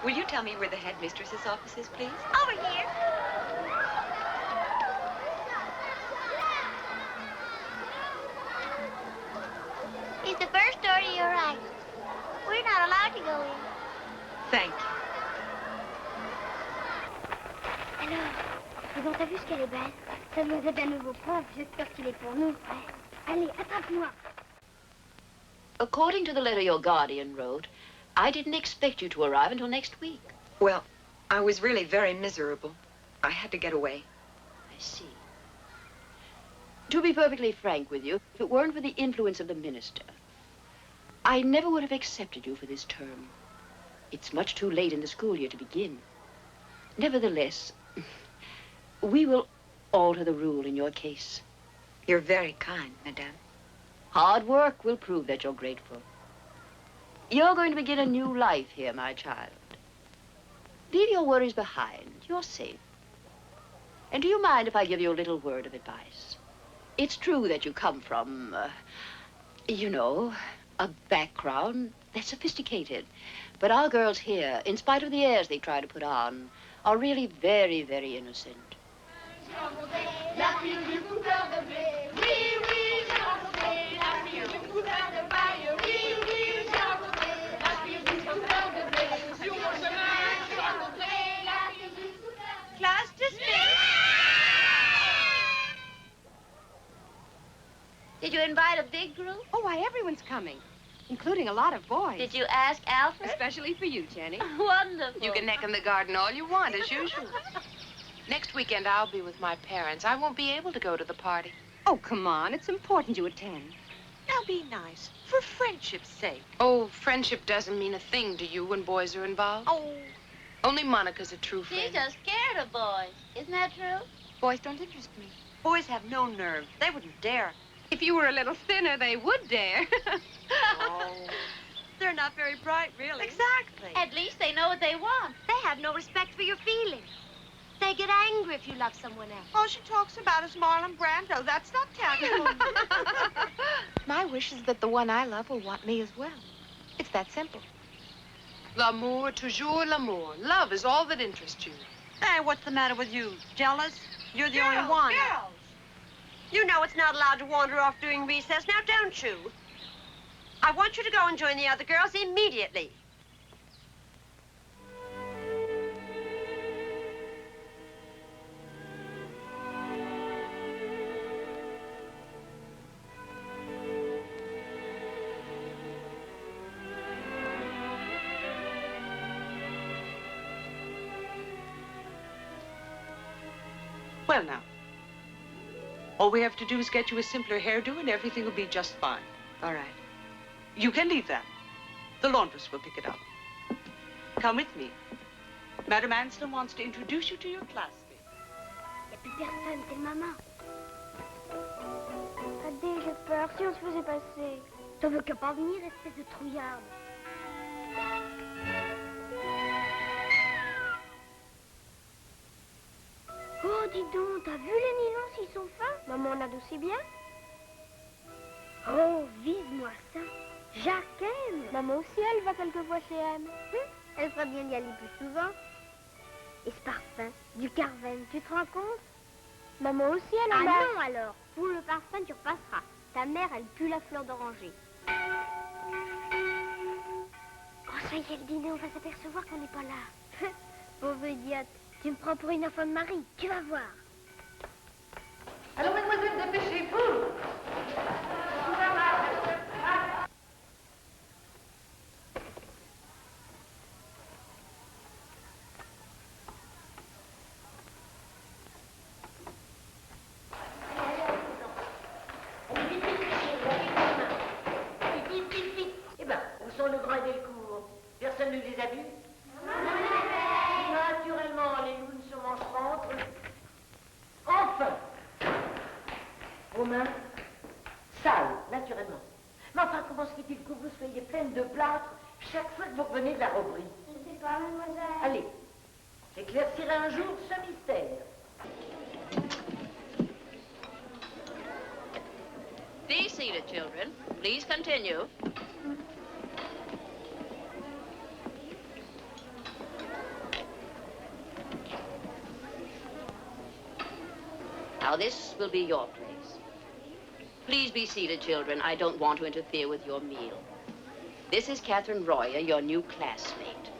Will you tell me where the headmistress's office is, please? Over here. Is the first door to your right? We're not allowed to go in. Thank you. Alors, Yvon, t'as vu ce qu'elle est belle? Ça doit être un nouveau prof. J'espère qu'il est pour nous. Ouais. Allez, attrape-moi. According to the letter your guardian wrote, I didn't expect you to arrive until next week. Well, I was really very miserable. I had to get away. I see. To be perfectly frank with you, if it weren't for the influence of the minister, I never would have accepted you for this term. It's much too late in the school year to begin. Nevertheless, we will alter the rule in your case. You're very kind, madame. Hard work will prove that you're grateful. You're going to begin a new life here, my child. Leave your worries behind. You're safe. And do you mind if I give you a little word of advice? It's true that you come from, you know, a background that's sophisticated. But our girls here, in spite of the airs they try to put on, are really very, very innocent. Class dismissed. Did you invite a big group? Oh, why, everyone's coming, including a lot of boys. Did you ask Alfred? Especially for you, Jenny. Wonderful. You can neck in the garden all you want, as usual. Next weekend, I'll be with my parents. I won't be able to go to the party. Oh, come on. It's important you attend. Now be nice, for friendship's sake. Oh, friendship doesn't mean a thing to you when boys are involved. Oh. Only Monica's a true friend. She's just scared of boys. Isn't that true? Boys don't interest me. Boys have no nerve. They wouldn't dare. If you were a little thinner, they would dare. Oh. They're not very bright, really. Exactly. At least they know what they want. They have no respect for your feelings. They get angry if you love someone else. All she talks about is Marlon Brando. That's not tactful. My wish is that the one I love will want me as well. It's that simple. L'amour, toujours l'amour. Love is all that interests you. Hey, what's the matter with you? Jealous? You're the only one. Girls! You know it's not allowed to wander off during recess, now don't you? I want you to go and join the other girls immediately. Well, now, all we have to do is get you a simpler hairdo and everything will be just fine. All right. You can leave that. The laundress will pick it up. Come with me. Madame Anselm wants to introduce you to your classmate. Y a plus personne, c'est le maman. Adé, j'ai peur. Si on se faisait passer. T'en veux qu'à pas venir, espèce de trouillarde. Oh, dis donc, t'as vu les nylons s'ils sont fins? Maman en adoucit bien? Oh, vise-moi ça. Jacques aime. Maman aussi, elle va quelquefois chez M. Elle ferait bien d'y aller plus souvent. Et ce parfum, du Carven, tu te rends compte? Maman aussi, elle en a. Ah non, alors. Pour le parfum, tu repasseras. Ta mère, elle pue la fleur d'oranger. Oh, ça y est, le dîner, on va s'apercevoir qu'on n'est pas là. Pauvre idiote. Tu me prends pour une enfant de Marie, tu vas voir. Alors, mademoiselle, dépêchez-vous. Eh ben, où sont le grand et le court? Personne ne les a vus? Naturellement, les loups ne se mangent pas entre eux. Enfin! Vos mains? Sales, naturellement. Mais enfin, comment se fait-il que vous soyez pleine de plâtre chaque fois que vous revenez de la roberie? Je ne sais pas, mademoiselle. Allez, j'éclaircirai un jour ce mystère. Be seated, children. Please continue. Now, this will be your place. Please be seated, children. I don't want to interfere with your meal. This is Catherine Royer, your new classmate.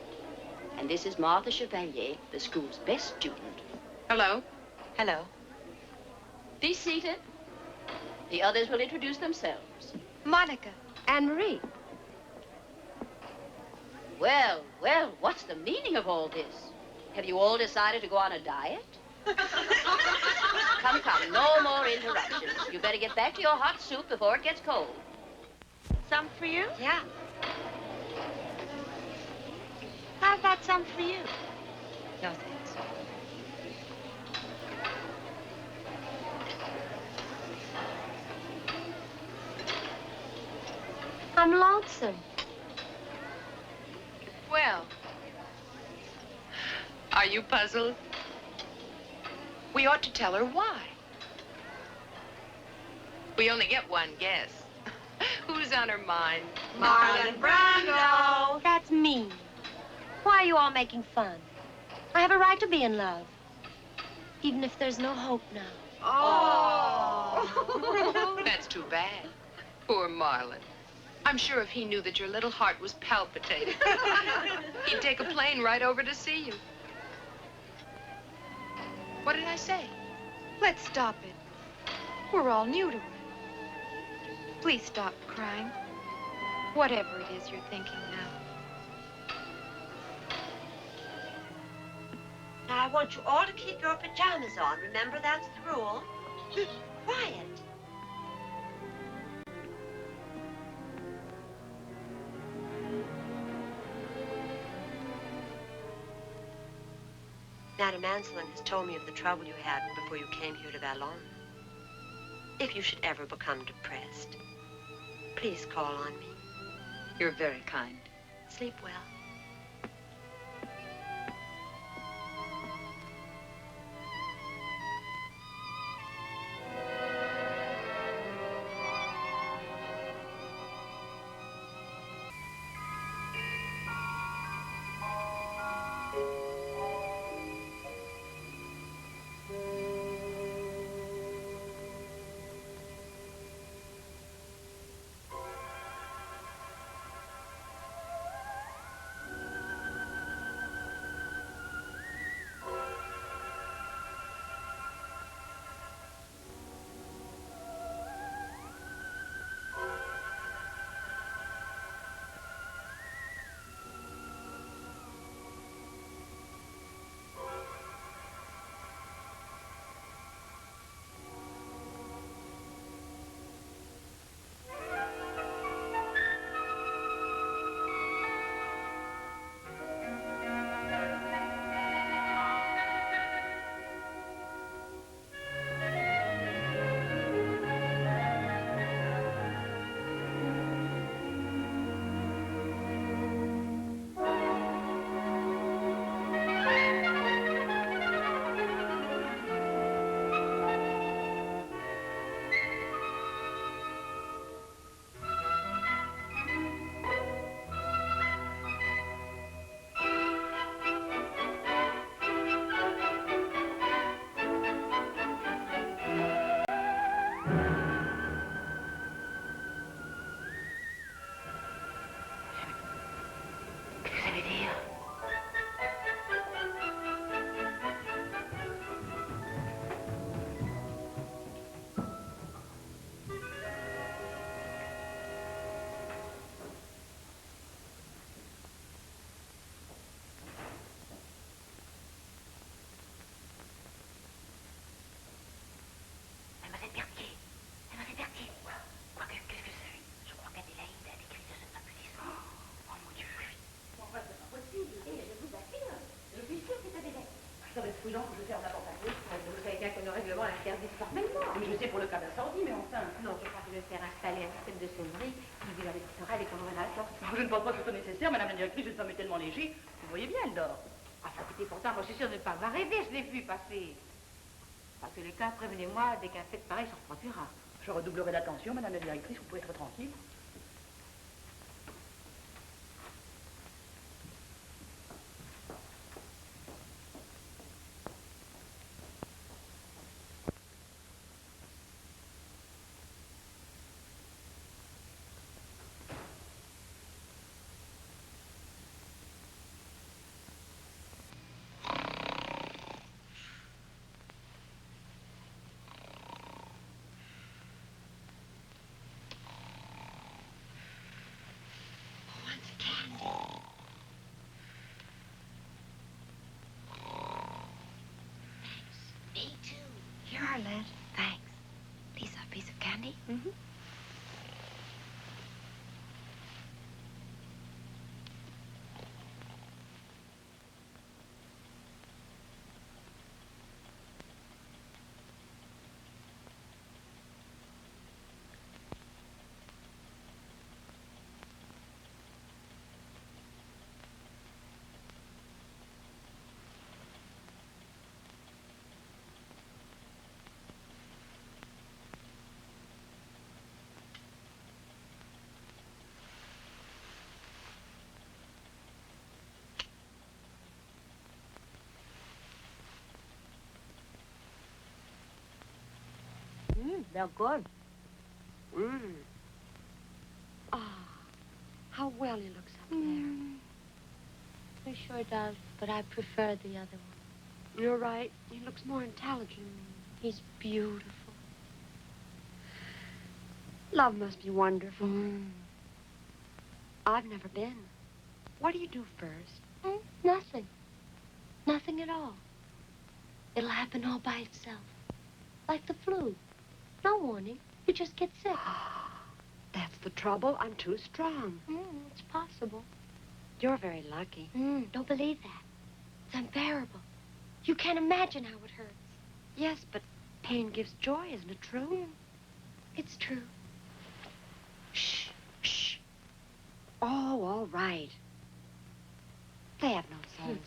And this is Martha Chevalier, the school's best student. Hello. Hello. Be seated. The others will introduce themselves. Monica. Anne-Marie. Well, well, what's the meaning of all this? Have you all decided to go on a diet? Come, come, no more interruptions. You better get back to your hot soup before it gets cold. Some for you? Yeah. How about some for you? No, thanks. I'm lonesome. Well, are you puzzled? We ought to tell her why. We only get one guess. Who's on her mind? Marlon Brando. That's mean. Why are you all making fun? I have a right to be in love. Even if there's no hope now. Oh. That's too bad. Poor Marlon. I'm sure if he knew that your little heart was palpitating, he'd take a plane right over to see you. What did I say? Let's stop it. We're all new to her. Please stop crying. Whatever it is you're thinking now. Now, I want you all to keep your pajamas on. Remember, that's the rule. Quiet. Madame Anselin has told me of the trouble you had before you came here to Verlhac. If you should ever become depressed, please call on me. You're very kind. Sleep well. Prudent que je ferme la porte à clé. Vous savez bien que nos règlements l'interdisent formellement. Oui, je sais pour le cas d'incendie, mais enfin. Non, je crois que je vais faire installer un système de sonnerie qui vous avertira dès qu'on aura la porte. Je ne pense pas que ce soit nécessaire, madame la directrice, une femme est tellement léger. Vous voyez bien, elle dort. Enfin, écoutez, pourtant, moi, je suis sûre de ne pas avoir rêvé, je l'ai vu passer. En tous les cas, prévenez-moi dès qu'un fait pareil se reproduira. Je redoublerai d'attention, madame la directrice, vous pouvez être tranquille. Arlette. Thanks. Lisa, a piece of candy? Mm-hmm. They're good. Ah, how well he looks up there. He sure does, but I prefer the other one. You're right. He looks more intelligent. He's beautiful. Love must be wonderful. I've never been. What do you do first? Nothing. Nothing at all. It'll happen all by itself. Like the flu. No warning. You just get sick. That's the trouble. I'm too strong. It's possible. You're very lucky. Don't believe that. It's unbearable. You can't imagine how it hurts. Yes, but pain gives joy, isn't it true? It's true. Shh, shh. Oh, all right. They have no souls.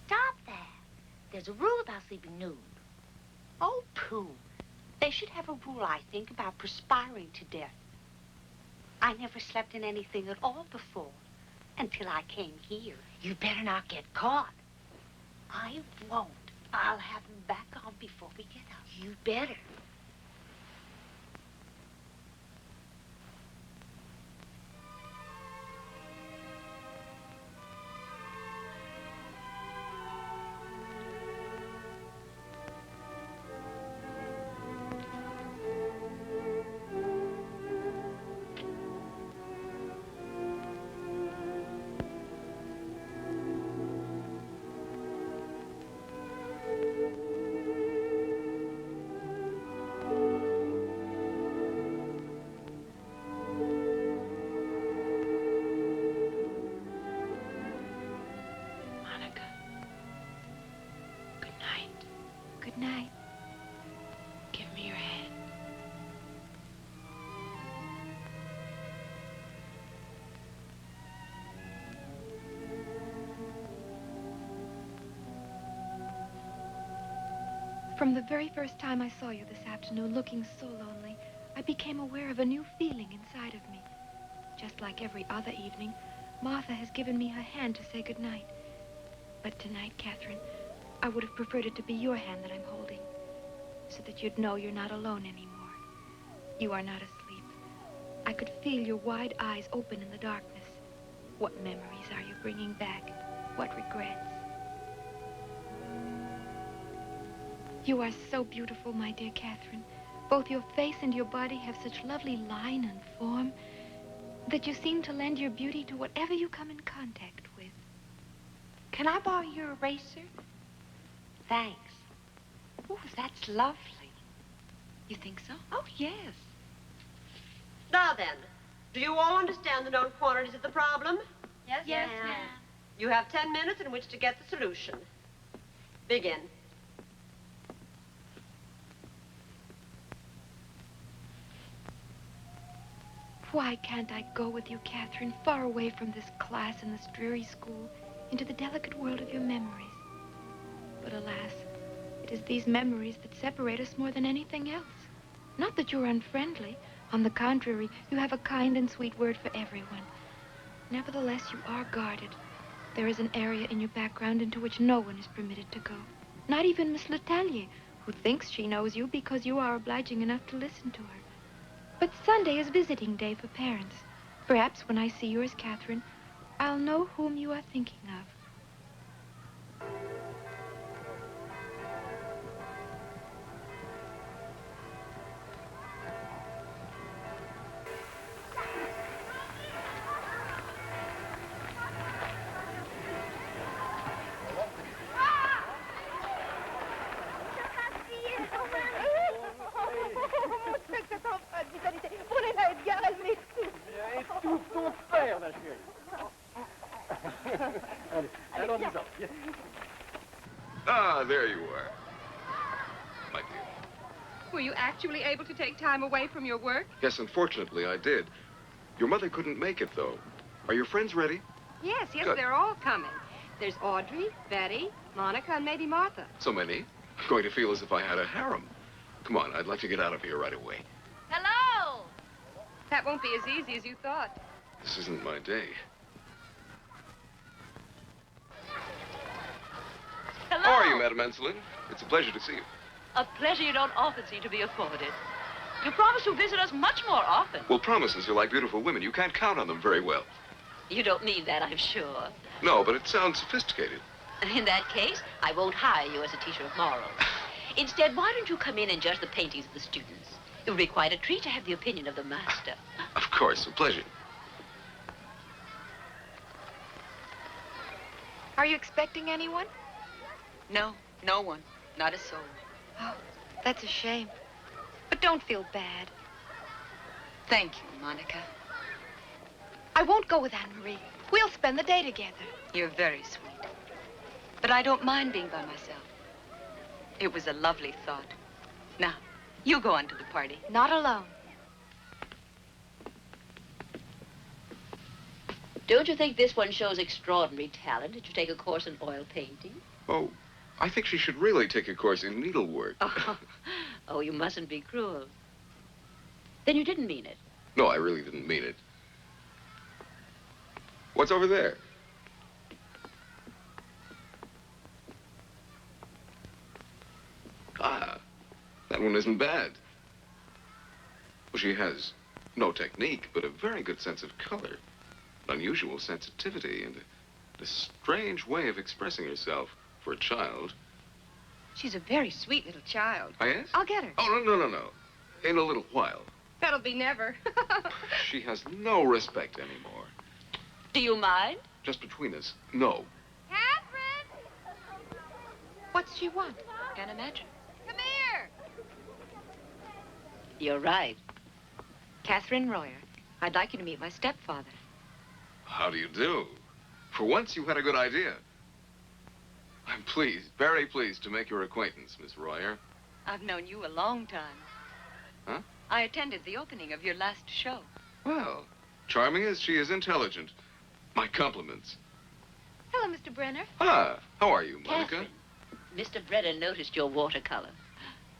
Stop that. There's a rule about sleeping nude. Oh, pooh. They should have a rule, I think, about perspiring to death. I never slept in anything at all before, until I came here. You better not get caught. I won't. I'll have them back on before we get up. You better. From the very first time I saw you this afternoon, looking so lonely, I became aware of a new feeling inside of me. Just like every other evening, Martha has given me her hand to say goodnight. But tonight, Catherine, I would have preferred it to be your hand that I'm holding, so that you'd know you're not alone anymore. You are not asleep. I could feel your wide eyes open in the darkness. What memories are you bringing back? What regrets? You are so beautiful, my dear Catherine. Both your face and your body have such lovely line and form that you seem to lend your beauty to whatever you come in contact with. Can I borrow your eraser? Thanks. Oh, that's lovely. You think so? Oh, yes. Now then, do you all understand the known quantities of the problem? Yes, ma'am. You have 10 minutes in which to get the solution. Begin. Why can't I go with you, Catherine, far away from this class and this dreary school, into the delicate world of your memories? But alas, it is these memories that separate us more than anything else. Not that you're unfriendly. On the contrary, you have a kind and sweet word for everyone. Nevertheless, you are guarded. There is an area in your background into which no one is permitted to go. Not even Miss Letellier, who thinks she knows you because you are obliging enough to listen to her. But Sunday is visiting day for parents. Perhaps when I see you as Catherine, I'll know whom you are thinking of. Ah, there you are. My dear. Were you actually able to take time away from your work? Yes, unfortunately, I did. Your mother couldn't make it, though. Are your friends ready? Yes, Good. they're all coming. There's Audrey, Betty, Monica, and maybe Martha. So many? I'm going to feel as if I had a harem. Come on, I'd like to get out of here right away. Hello! That won't be as easy as you thought. This isn't my day. Hello. How are you, Madame Anselin? It's a pleasure to see you. A pleasure you don't often seem to be afforded. You promise to visit us much more often. Well, promises are like beautiful women. You can't count on them very well. You don't mean that, I'm sure. No, but it sounds sophisticated. In that case, I won't hire you as a teacher of morals. Instead, why don't you come in and judge the paintings of the students? It would be quite a treat to have the opinion of the master. Of course, a pleasure. Are you expecting anyone? No, no one. Not a soul. Oh, that's a shame. But don't feel bad. Thank you, Monica. I won't go with Anne-Marie. We'll spend the day together. You're very sweet. But I don't mind being by myself. It was a lovely thought. Now, you go on to the party. Not alone. Don't you think this one shows extraordinary talent? Did you take a course in oil painting? Oh, I think she should really take a course in needlework. Oh, you mustn't be cruel. Then you didn't mean it. No, I really didn't mean it. What's over there? Ah, that one isn't bad. Well, she has no technique, but a very good sense of color, an unusual sensitivity, and a strange way of expressing herself for a child. She's a very sweet little child. Oh, yes? I'll get her. Oh, no. In a little while. That'll be never. She has no respect anymore. Do you mind? Just between us, no. Catherine! What's she want? Can't imagine. Come here! You're right. Catherine Royer. I'd like you to meet my stepfather. How do you do? For once, you had a good idea. I'm pleased, very pleased to make your acquaintance, Miss Royer. I've known you a long time. Huh? I attended the opening of your last show. Well, charming as she is intelligent. My compliments. Hello, Mr. Brenner. Ah, how are you, Monica? Catherine, Mr. Brenner noticed your watercolor.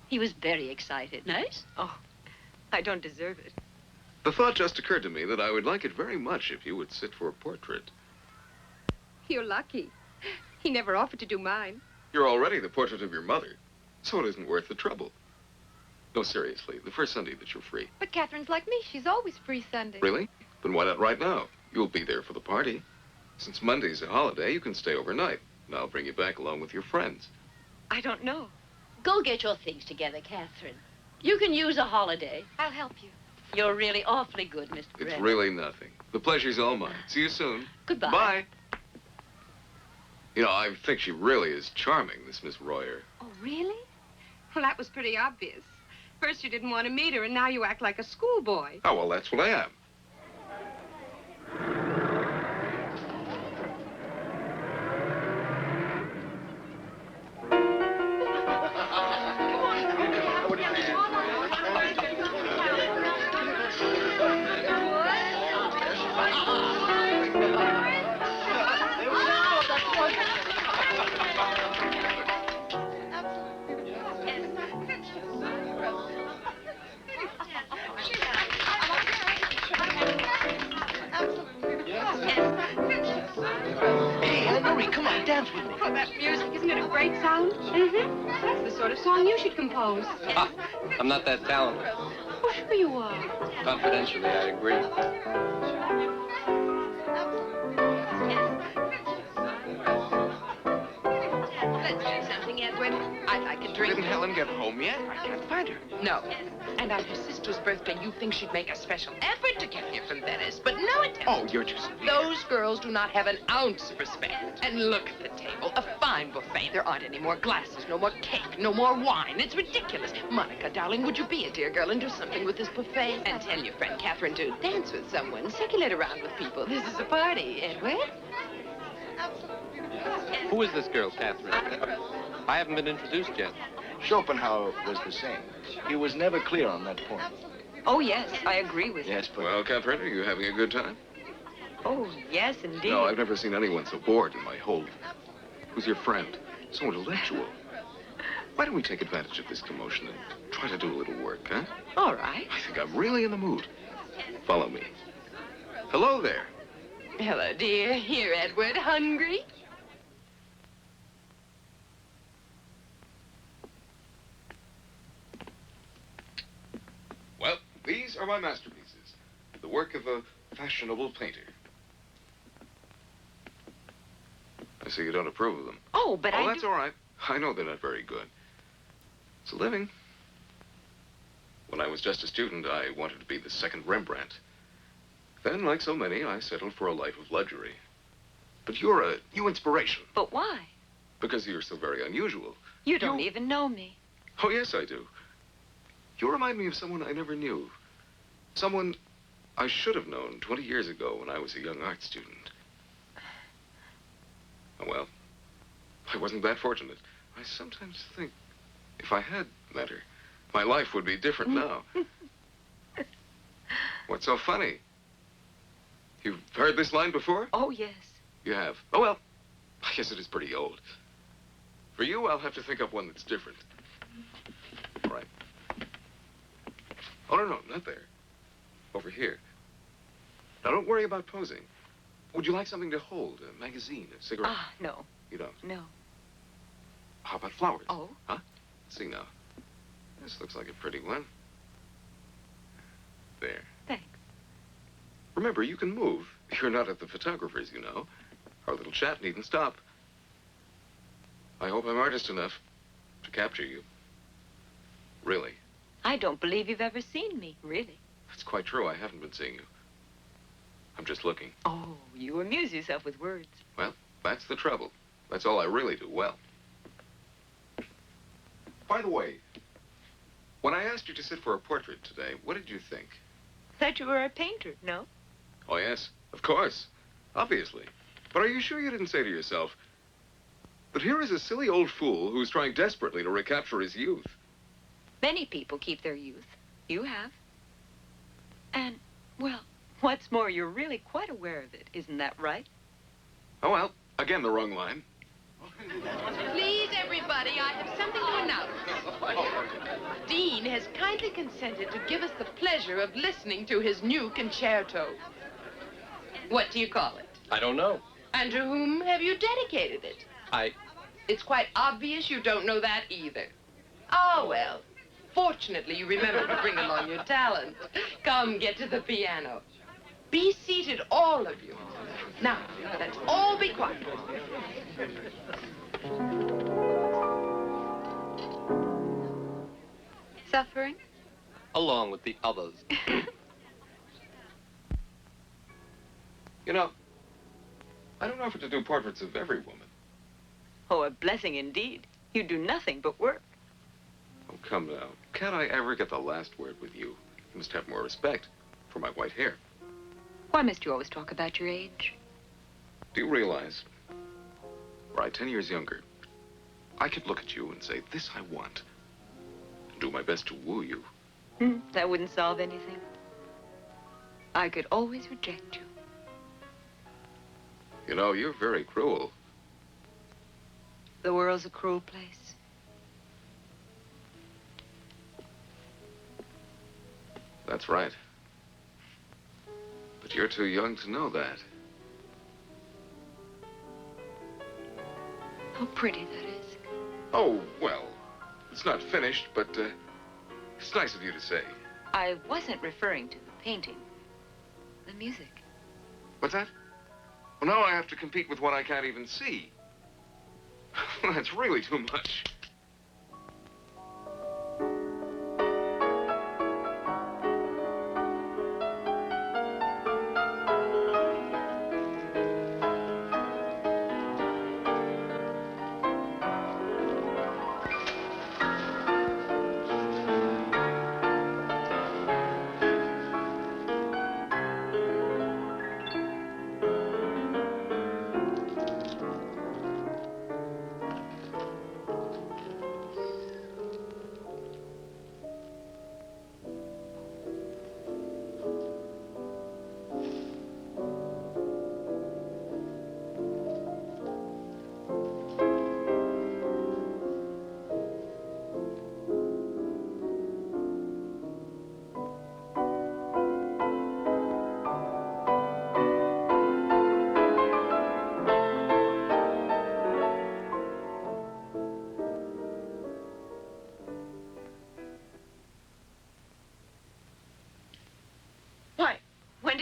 He was very excited. Nice? Oh, I don't deserve it. The thought just occurred to me that I would like it very much if you would sit for a portrait. You're lucky. He never offered to do mine. You're already the portrait of your mother, so it isn't worth the trouble. No, seriously, the first Sunday that you're free. But Catherine's like me. She's always free Sunday. Really? Then why not right now? You'll be there for the party. Since Monday's a holiday, you can stay overnight, and I'll bring you back along with your friends. I don't know. Go get your things together, Catherine. You can use a holiday. I'll help you. You're really awfully good, Mr. Brenner. It's really nothing. The pleasure's all mine. See you soon. Goodbye. Bye. You know, I think she really is charming, this Miss Royer. Oh, really? Well, that was pretty obvious. First you didn't want to meet her, and now you act like a schoolboy. Oh, well, that's what I am. Dance with me. Oh, that music, isn't it a great sound? Mm-hmm. That's the sort of song you should compose. Ah, I'm not that talented. Oh, sure you are. Confidentially, I agree. drink. Didn't Helen get home yet? I can't find her. No. And on her sister's birthday, you think she'd make a special effort to get here from Venice, but no attempt. Oh, you're too severe. Those girls do not have an ounce of respect. And look at the table, a fine buffet. There aren't any more glasses, no more cake, no more wine. It's ridiculous. Monica, darling, would you be a dear girl and do something with this buffet? And tell your friend Catherine to dance with someone, circulate around with people. This is a party, Edward. Who is this girl, Catherine? I haven't been introduced yet. Schopenhauer was the same. He was never clear on that point. Oh, yes, I agree with you. Yes, but... Well, Catherine, are you having a good time? Oh, yes, indeed. No, I've never seen anyone so bored in my whole life. Who's your friend? So intellectual. Why don't we take advantage of this commotion and try to do a little work, huh? All right. I think I'm really in the mood. Follow me. Hello there. Hello, dear. Here, Edward. Hungry? Well, these are my masterpieces, the work of a fashionable painter. I see you don't approve of them. Oh, but Oh, that's all right. I know they're not very good. It's a living. When I was just a student, I wanted to be the second Rembrandt. Then, like so many, I settled for a life of luxury. But you're a new inspiration. But why? Because you're so very unusual. You don't even know me. Oh, yes, I do. You remind me of someone I never knew. Someone I should have known 20 years ago when I was a young art student. Oh, well, I wasn't that fortunate. I sometimes think if I had met her, my life would be different now. What's so funny? You've heard this line before? Oh, yes. You have. Oh, well, I guess it is pretty old. For you, I'll have to think up one that's different. All right. Oh, no, not there. Over here. Now, don't worry about posing. Would you like something to hold? A magazine, a cigarette? Ah, no. You don't? No. How about flowers? Oh? Huh? Let's see now. This looks like a pretty one. There. Thanks. Remember, you can move. You're not at the photographer's, you know. Our little chat needn't stop. I hope I'm artist enough to capture you. Really. I don't believe you've ever seen me, really. That's quite true. I haven't been seeing you. I'm just looking. Oh, you amuse yourself with words. Well, that's the trouble. That's all I really do well. By the way, when I asked you to sit for a portrait today, what did you think? That you were a painter, no? Oh, yes, of course. Obviously. But are you sure you didn't say to yourself that here is a silly old fool who's trying desperately to recapture his youth? Many people keep their youth. You have. And, well, what's more, you're really quite aware of it. Isn't that right? Oh, well, again, the wrong line. Please, everybody, I have something to announce. Dean has kindly consented to give us the pleasure of listening to his new concerto. What do you call it? I don't know. And to whom have you dedicated it? It's quite obvious you don't know that either. Oh, well. Fortunately, you remember to bring along your talent. Come, get to the piano. Be seated, all of you. Now, let's all be quiet. Suffering? Along with the others. You know, I don't offer to do portraits of every woman. Oh, a blessing indeed. You do nothing but work. Oh, come now. Can't I ever get the last word with you? You must have more respect for my white hair. Why must you always talk about your age? Do you realize, were I 10 years younger, I could look at you and say, this I want, and do my best to woo you. That wouldn't solve anything. I could always reject you. You know, you're very cruel. The world's a cruel place. That's right. But you're too young to know that. How pretty that is. Oh, well, it's not finished, but it's nice of you to say. I wasn't referring to the painting. The music. What's that? Well, now I have to compete with what I can't even see. That's really too much.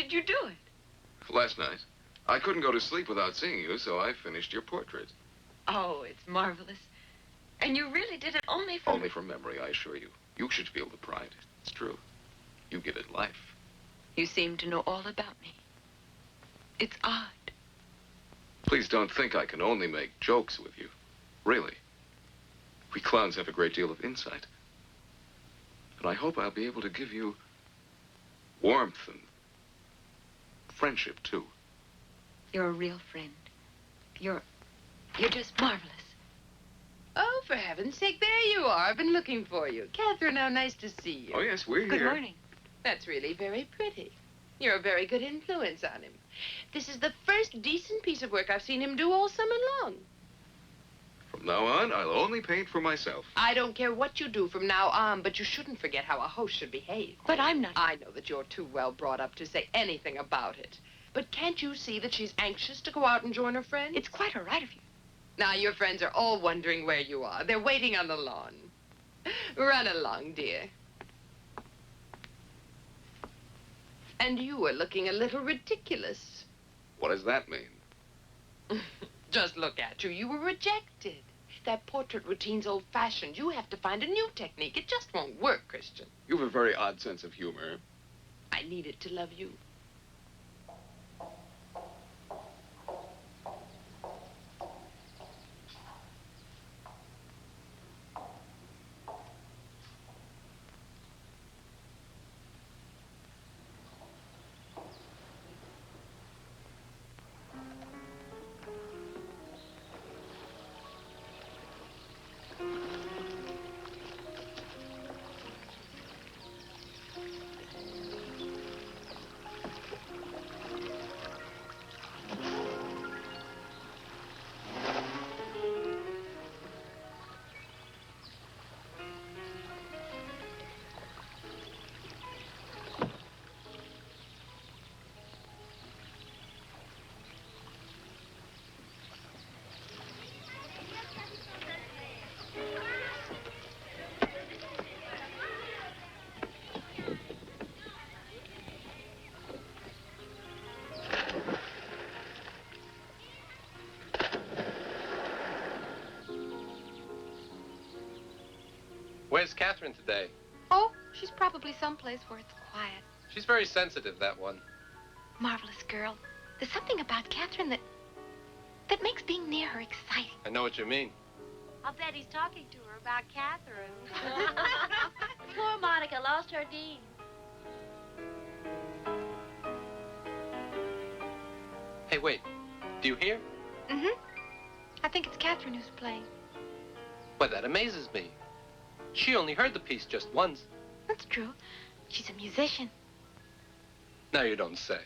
did you do it? Last night. I couldn't go to sleep without seeing you, so I finished your portrait. Oh, it's marvelous. And you really did it only from... Only from memory, I assure you. You should feel the pride. It's true. You give it life. You seem to know all about me. It's odd. Please don't think I can only make jokes with you. Really. We clowns have a great deal of insight. And I hope I'll be able to give you warmth and friendship, too. You're a real friend. You're just marvelous. Oh, for heaven's sake, there you are. I've been looking for you. Catherine, how nice to see you. Oh, yes, we're here. Good morning. That's really very pretty. You're a very good influence on him. This is the first decent piece of work I've seen him do all summer long. From now on, I'll only paint for myself. I don't care what you do from now on, but you shouldn't forget how a host should behave. But I'm not. I know that you're too well brought up to say anything about it. But can't you see that she's anxious to go out and join her friends? It's quite all right of you. Now, your friends are all wondering where you are. They're waiting on the lawn. Run along, dear. And you are looking a little ridiculous. What does that mean? Just look at you. You were rejected. That portrait routine's old-fashioned. You have to find a new technique. It just won't work, Christian. You have a very odd sense of humor. I need it to love you. Where's Catherine today? Oh, she's probably someplace where it's quiet. She's very sensitive, that one. Marvelous girl. There's something about Catherine that makes being near her exciting. I know what you mean. I'll bet he's talking to her about Catherine. Poor Monica lost her Dean. Hey, wait. Do you hear? Mm-hmm. I think it's Catherine who's playing. Why, that amazes me. She only heard the piece just once. That's true. She's a musician. Now you don't say.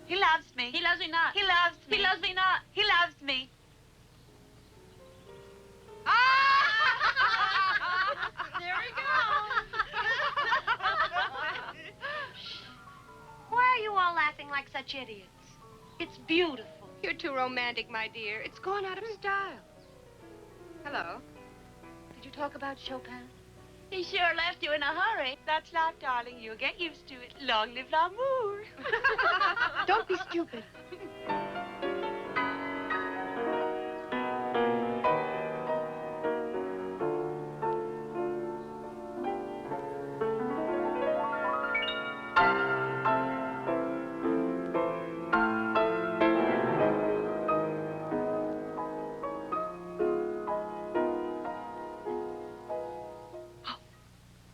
He loves me. He loves me not. He loves me. He loves me not. He loves me. There we go. Why are you all laughing like such idiots? It's beautiful. You're too romantic, my dear. It's gone out of style. Hello. Did you talk about Chopin? He sure left you in a hurry. That's life, darling. You'll get used to it. Long live l'amour. Don't be stupid.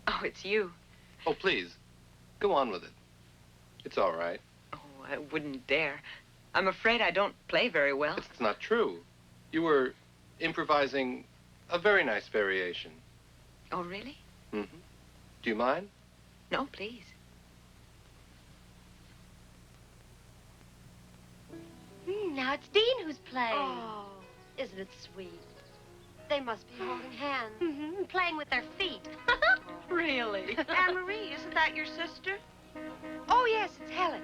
Oh, it's you. Oh, please. Go on with it. It's all right. Oh, I wouldn't dare. I'm afraid I don't play very well. It's not true. You were improvising a very nice variation. Oh, really? Mm-hmm. Do you mind? No, please. Now it's Dean who's playing. Oh, isn't it sweet? They must be holding hands. Mm-hmm. Playing with their feet. Really? Anne-Marie, isn't that your sister? Oh, yes, it's Helen.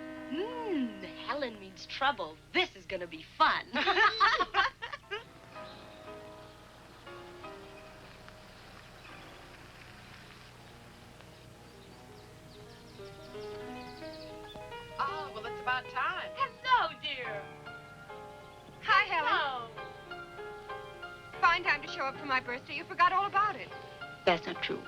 Helen means trouble. This is going to be fun. about time. Hello, dear. Hi, Helen. Fine time to show up for my birthday. You forgot all about it. That's not true.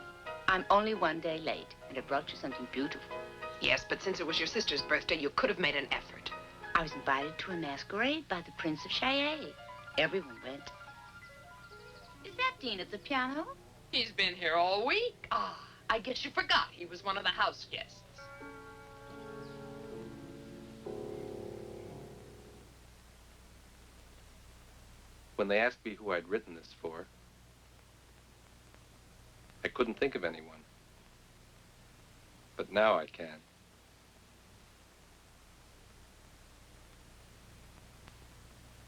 I'm only one day late, and I brought you something beautiful. Yes, but since it was your sister's birthday, you could have made an effort. I was invited to a masquerade by the Prince of Carere. Everyone went. Is that Dean at the piano? He's been here all week. Ah, I guess you forgot he was one of the house guests. When they asked me who I'd written this for, I couldn't think of anyone. But now I can.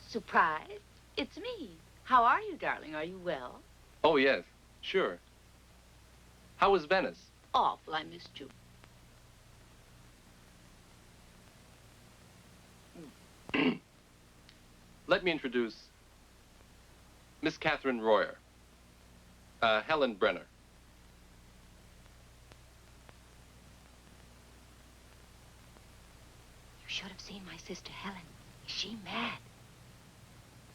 Surprise. It's me. How are you, darling? Are you well? Oh, yes, sure. How was Venice? Awful. I missed you. Let me introduce Miss Catherine Royer, Helen Brenner. You should have seen my sister Helen. Is she mad?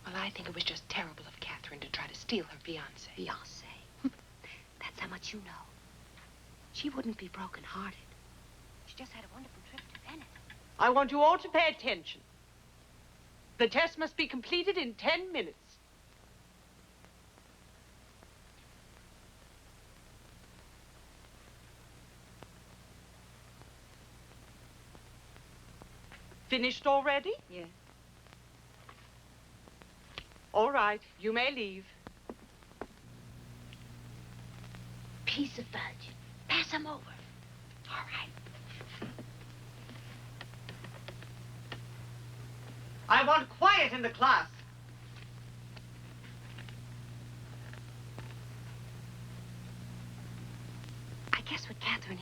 Well, I think it was just terrible of Catherine to try to steal her fiancé. Fiancé? That's how much you know. She wouldn't be broken-hearted. She just had a wonderful trip to Venice. I want you all to pay attention. The test must be completed in 10 minutes. Finished already? Yes. All right, you may leave. Piece of fudge. Pass them over. All right. I want quiet in the class. I guess what Catherine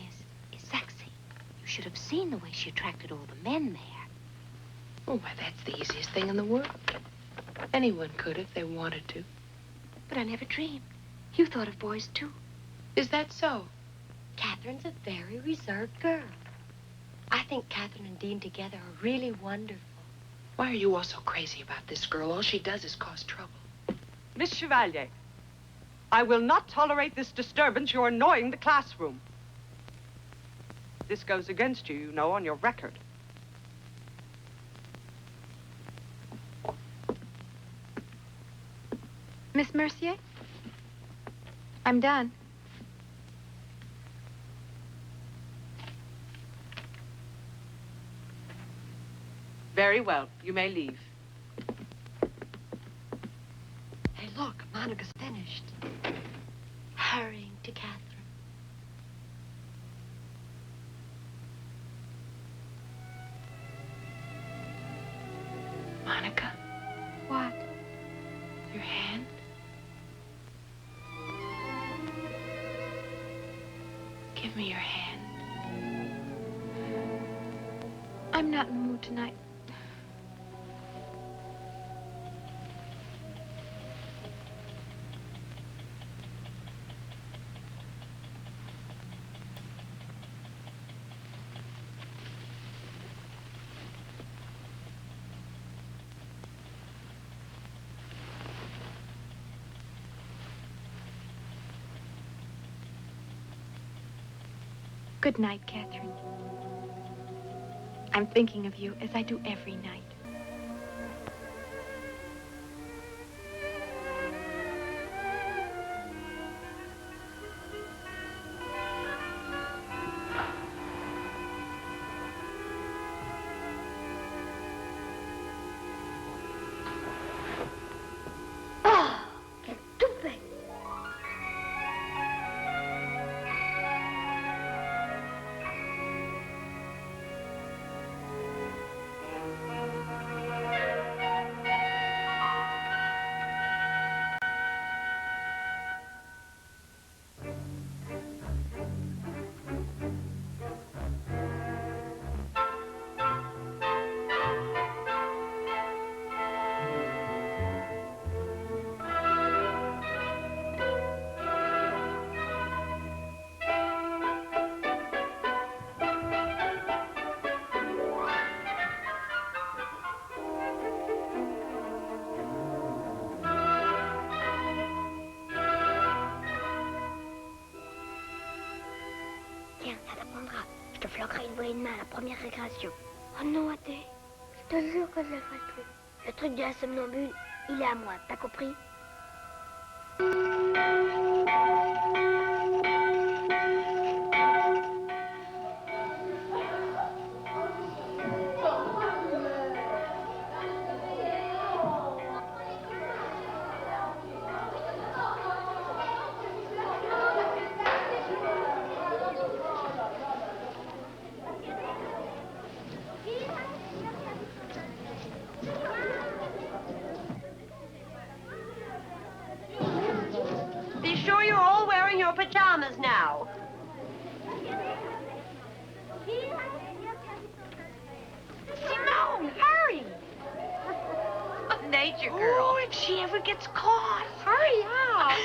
is sexy. You should have seen the way she attracted all the men there. Oh, why, that's the easiest thing in the world. Anyone could if they wanted to. But I never dreamed. You thought of boys, too. Is that so? Catherine's a very reserved girl. I think Catherine and Dean together are really wonderful. Why are you all so crazy about this girl? All she does is cause trouble. Miss Chevalier, I will not tolerate this disturbance. You're annoying the classroom. This goes against you, you know, on your record. Miss Mercier? I'm done. Very well. You may leave. Hey, look, Monica's finished. Hurrying to Catherine. Monica? What? Your hand? Give me your hand. I'm not in the mood tonight. Good night, Catherine. I'm thinking of you as I do every night. ça t'apprendra. Je te flanquerai une volée de main à la première récréation. Oh non, Athée. Je te jure que je le ferai plus. Le truc de la somnambule, il est à moi, t'as compris? Be sure you're all wearing your pajamas now. Simone, hurry! Nature girl. Oh, if she ever gets caught, hurry up!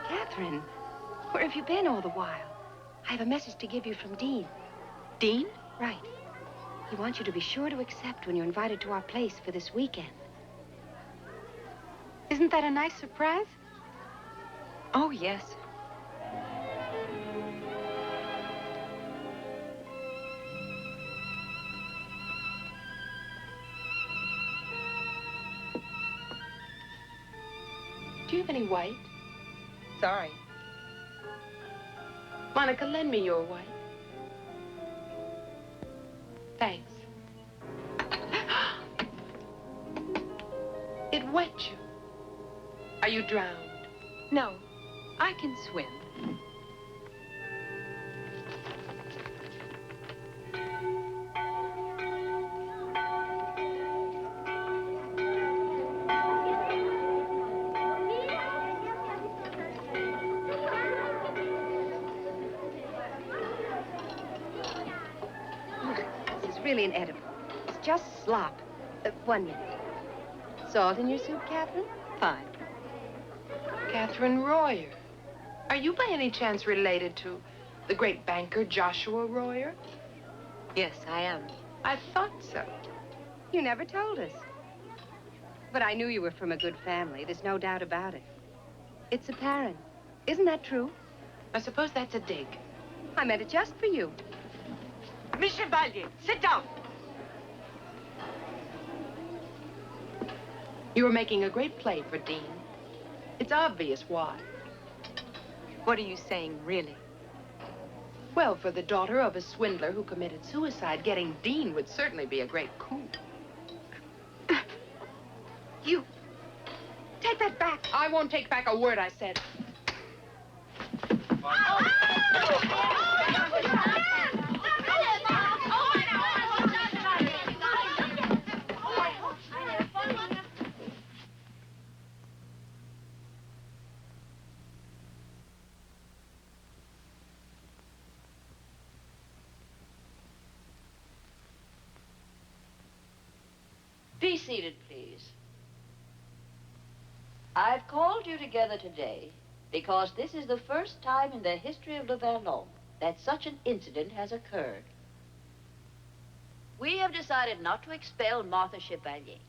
Catherine, where have you been all the while? I have a message to give you from Dean. Dean? Right. He wants you to be sure to accept when you're invited to our place for this weekend. Isn't that a nice surprise? Oh, yes. Do you have any white? Sorry. Monica, lend me your white. Thanks. It wet you. Are you drowned? No, I can swim. This is really inedible. It's just slop. 1 minute. Salt in your soup, Catherine? Fine. Catherine Royer. Are you by any chance related to the great banker Joshua Royer? Yes, I am. I thought so. You never told us. But I knew you were from a good family. There's no doubt about it. It's apparent. Isn't that true? I suppose that's a dig. I meant it just for you. Miss Chevalier, sit down. You were making a great play for Dean. It's obvious why. What are you saying, really? Well, for the daughter of a swindler who committed suicide, getting Dean would certainly be a great coup. You... Take that back. I won't take back a word I said. Be seated, please. I've called you together today because this is the first time in the history of Le Verlhac that such an incident has occurred. We have decided not to expel Martha Chevalier,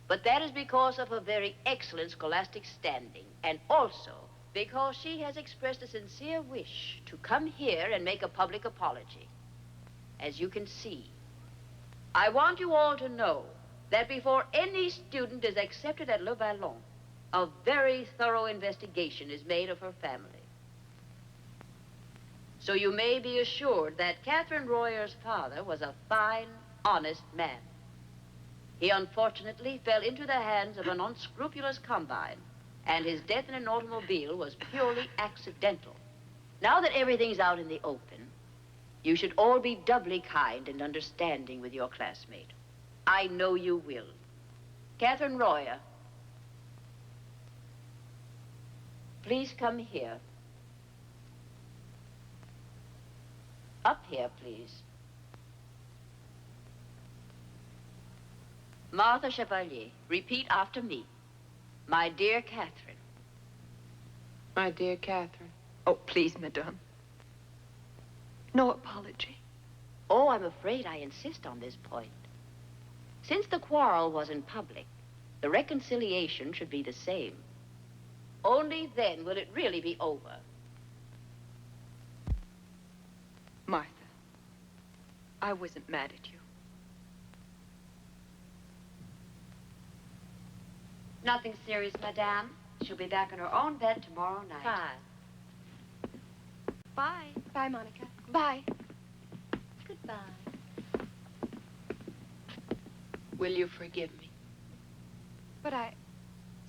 but that is because of her very excellent scholastic standing, and also because she has expressed a sincere wish to come here and make a public apology. As you can see, I want you all to know that before any student is accepted at Le Vallon, a very thorough investigation is made of her family. So you may be assured that Catherine Royer's father was a fine, honest man. He unfortunately fell into the hands of an unscrupulous combine, and his death in an automobile was purely accidental. Now that everything's out in the open, you should all be doubly kind and understanding with your classmate. I know you will. Catherine Royer, please come here. Up here, please. Martha Chevalier, repeat after me. My dear Catherine. My dear Catherine. Oh, please, madame. No apology. Oh, I'm afraid I insist on this point. Since the quarrel was in public, the reconciliation should be the same. Only then will it really be over. Martha, I wasn't mad at you. Nothing serious, madame. She'll be back in her own bed tomorrow night. Fine. Bye. Bye, Monica. Bye. Goodbye. Will you forgive me? But I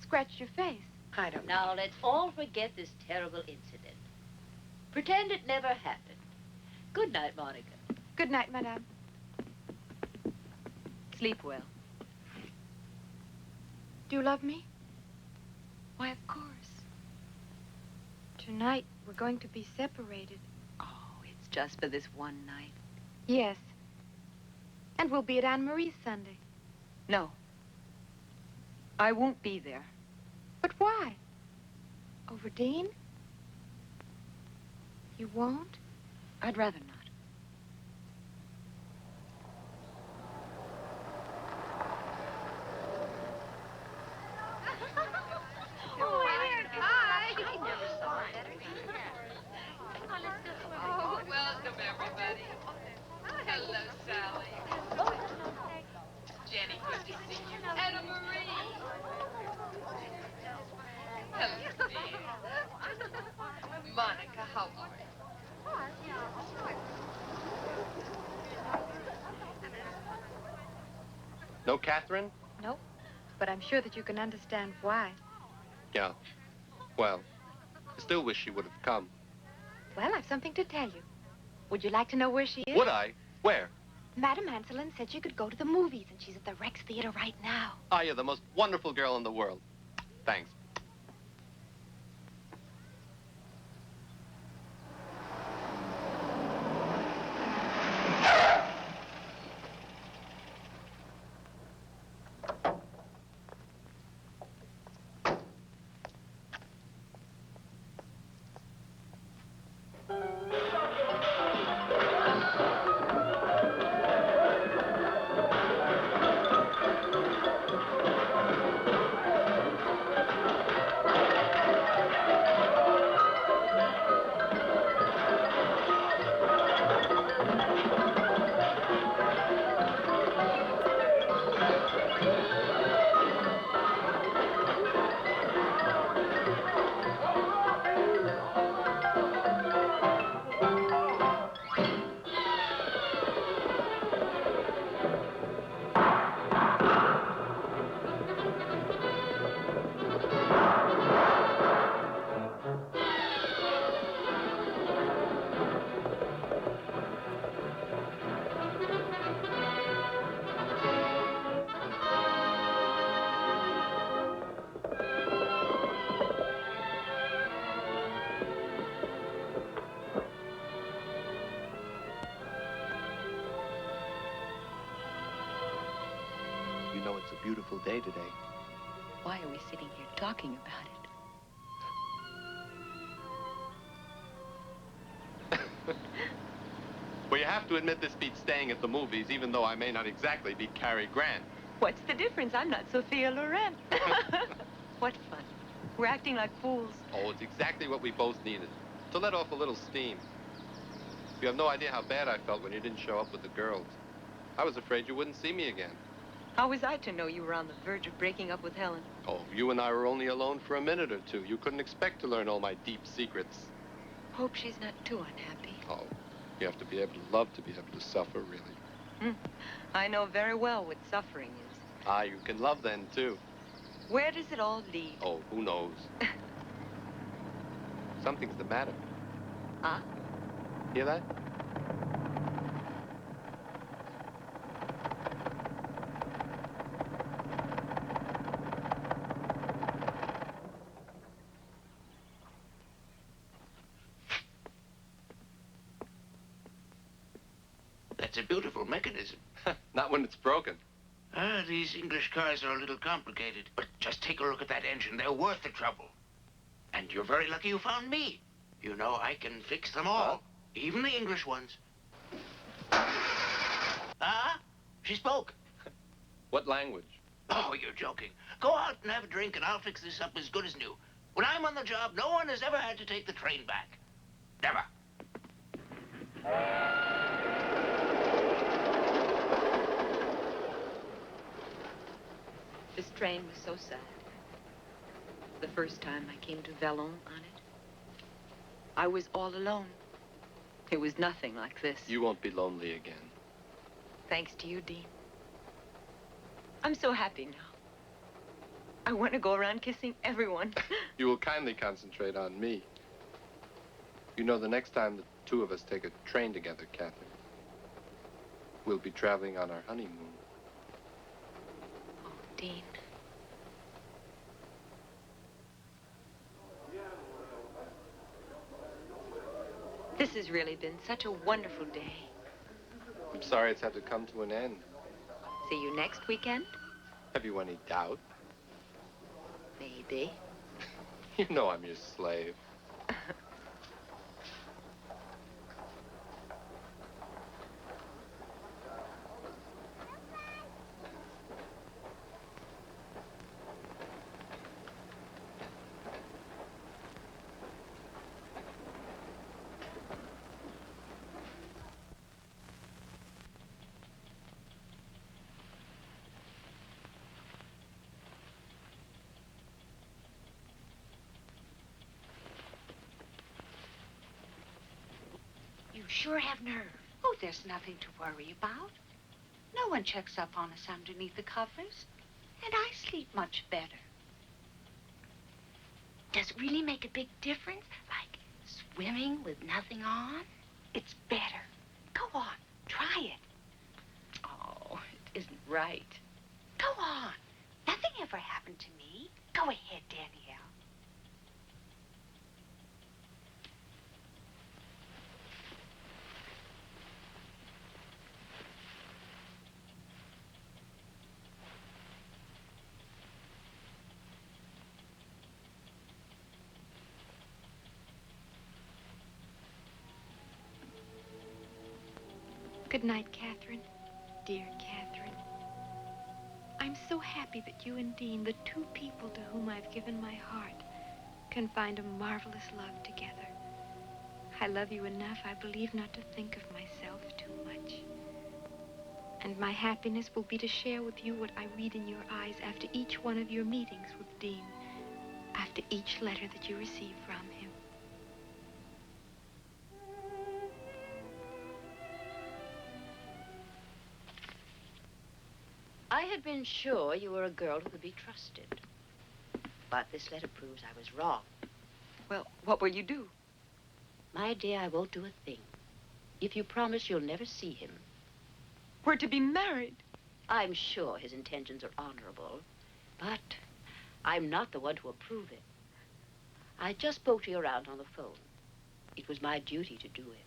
scratched your face. I don't know. Now, let's all forget this terrible incident. Pretend it never happened. Good night, Monica. Good night, madame. Sleep well. Do you love me? Why, of course. Tonight, we're going to be separated. Oh, it's just for this one night. Yes. And we'll be at Anne-Marie's Sunday. No. I won't be there. But why? Over Dean? You won't? I'd rather not. Welcome, everybody. Hello, Sally. Jenny, good to see you. Anna Marie. Hello, dear. Monica, how are you? No Catherine? Nope. But I'm sure that you can understand why. Yeah. Well, I still wish she would have come. Well, I've something to tell you. Would you like to know where she is? Would I? Where? Madame Anselin said she could go to the movies, and she's at the Rex Theater right now. Ah, you're the most wonderful girl in the world. Thanks. You know it's a beautiful day today. Why are we sitting here talking about it? Well, you have to admit this beats staying at the movies, even though I may not exactly be Cary Grant. What's the difference? I'm not Sophia Loren. What fun. We're acting like fools. Oh, it's exactly what we both needed. To let off a little steam. You have no idea how bad I felt when you didn't show up with the girls. I was afraid you wouldn't see me again. How was I to know you were on the verge of breaking up with Helen? Oh, you and I were only alone for a minute or two. You couldn't expect to learn all my deep secrets. Hope she's not too unhappy. Oh, you have to be able to love to be able to suffer, really. I know very well what suffering is. Ah, you can love then, too. Where does it all lead? Oh, who knows? Something's the matter. Huh? Hear that? That's a beautiful mechanism. Not when it's broken. These English cars are a little complicated. But just take a look at that engine. They're worth the trouble. And you're very lucky you found me. You know, I can fix them all. Even the English ones. She spoke. What language? Oh, you're joking. Go out and have a drink and I'll fix this up as good as new. When I'm on the job, no one has ever had to take the train back. Never. This train was so sad. The first time I came to Verlhac on it, I was all alone. It was nothing like this. You won't be lonely again. Thanks to you, Dean. I'm so happy now. I want to go around kissing everyone. You will kindly concentrate on me. You know, the next time the two of us take a train together, Catherine, we'll be traveling on our honeymoon. Oh, Dean. This has really been such a wonderful day. I'm sorry it's had to come to an end. See you next weekend? Have you any doubt? Maybe. You know I'm your slave. You sure have nerve. Oh, there's nothing to worry about. No one checks up on us underneath the covers. And I sleep much better. Does it really make a big difference? Like swimming with nothing on? It's better. Go on, try it. Oh, it isn't right. Go on. Nothing ever happened to me. Go ahead, Danielle. Good night, Catherine. Dear Catherine. I'm so happy that you and Dean, the two people to whom I've given my heart, can find a marvelous love together. I love you enough, I believe, not to think of myself too much. And my happiness will be to share with you what I read in your eyes after each one of your meetings with Dean, after each letter that you receive from him. I had been sure you were a girl who could be trusted. But this letter proves I was wrong. Well, what will you do? My dear, I won't do a thing. If you promise you'll never see him. We're to be married. I'm sure his intentions are honorable, but I'm not the one to approve it. I just spoke to your aunt on the phone. It was my duty to do it.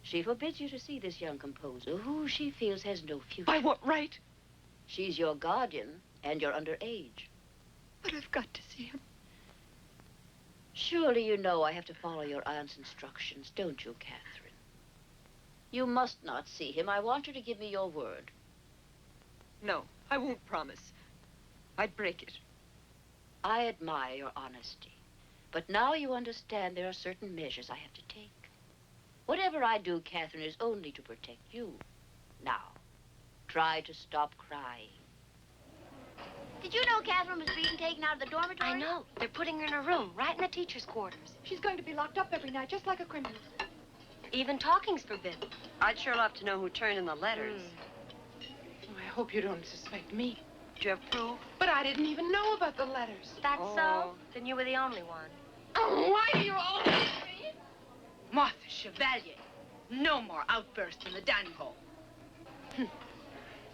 She forbids you to see this young composer, who she feels has no future. By what right? She's your guardian, and you're underage. But I've got to see him. Surely you know I have to follow your aunt's instructions, don't you, Catherine? You must not see him. I want you to give me your word. No, I won't promise. I'd break it. I admire your honesty. But now you understand there are certain measures I have to take. Whatever I do, Catherine, is only to protect you, Now, try to stop crying. Did you know Catherine was being taken out of the dormitory? I know. They're putting her in a room, right in the teacher's quarters. She's going to be locked up every night, just like a criminal. Even talking's forbidden. I'd sure love to know who turned in the letters. Oh, I hope you don't suspect me. Do you have proof? But I didn't even know about the letters. That's so? Then you were the only one. Oh, why do you always me? Martha Chevalier, no more outbursts in the dining hall.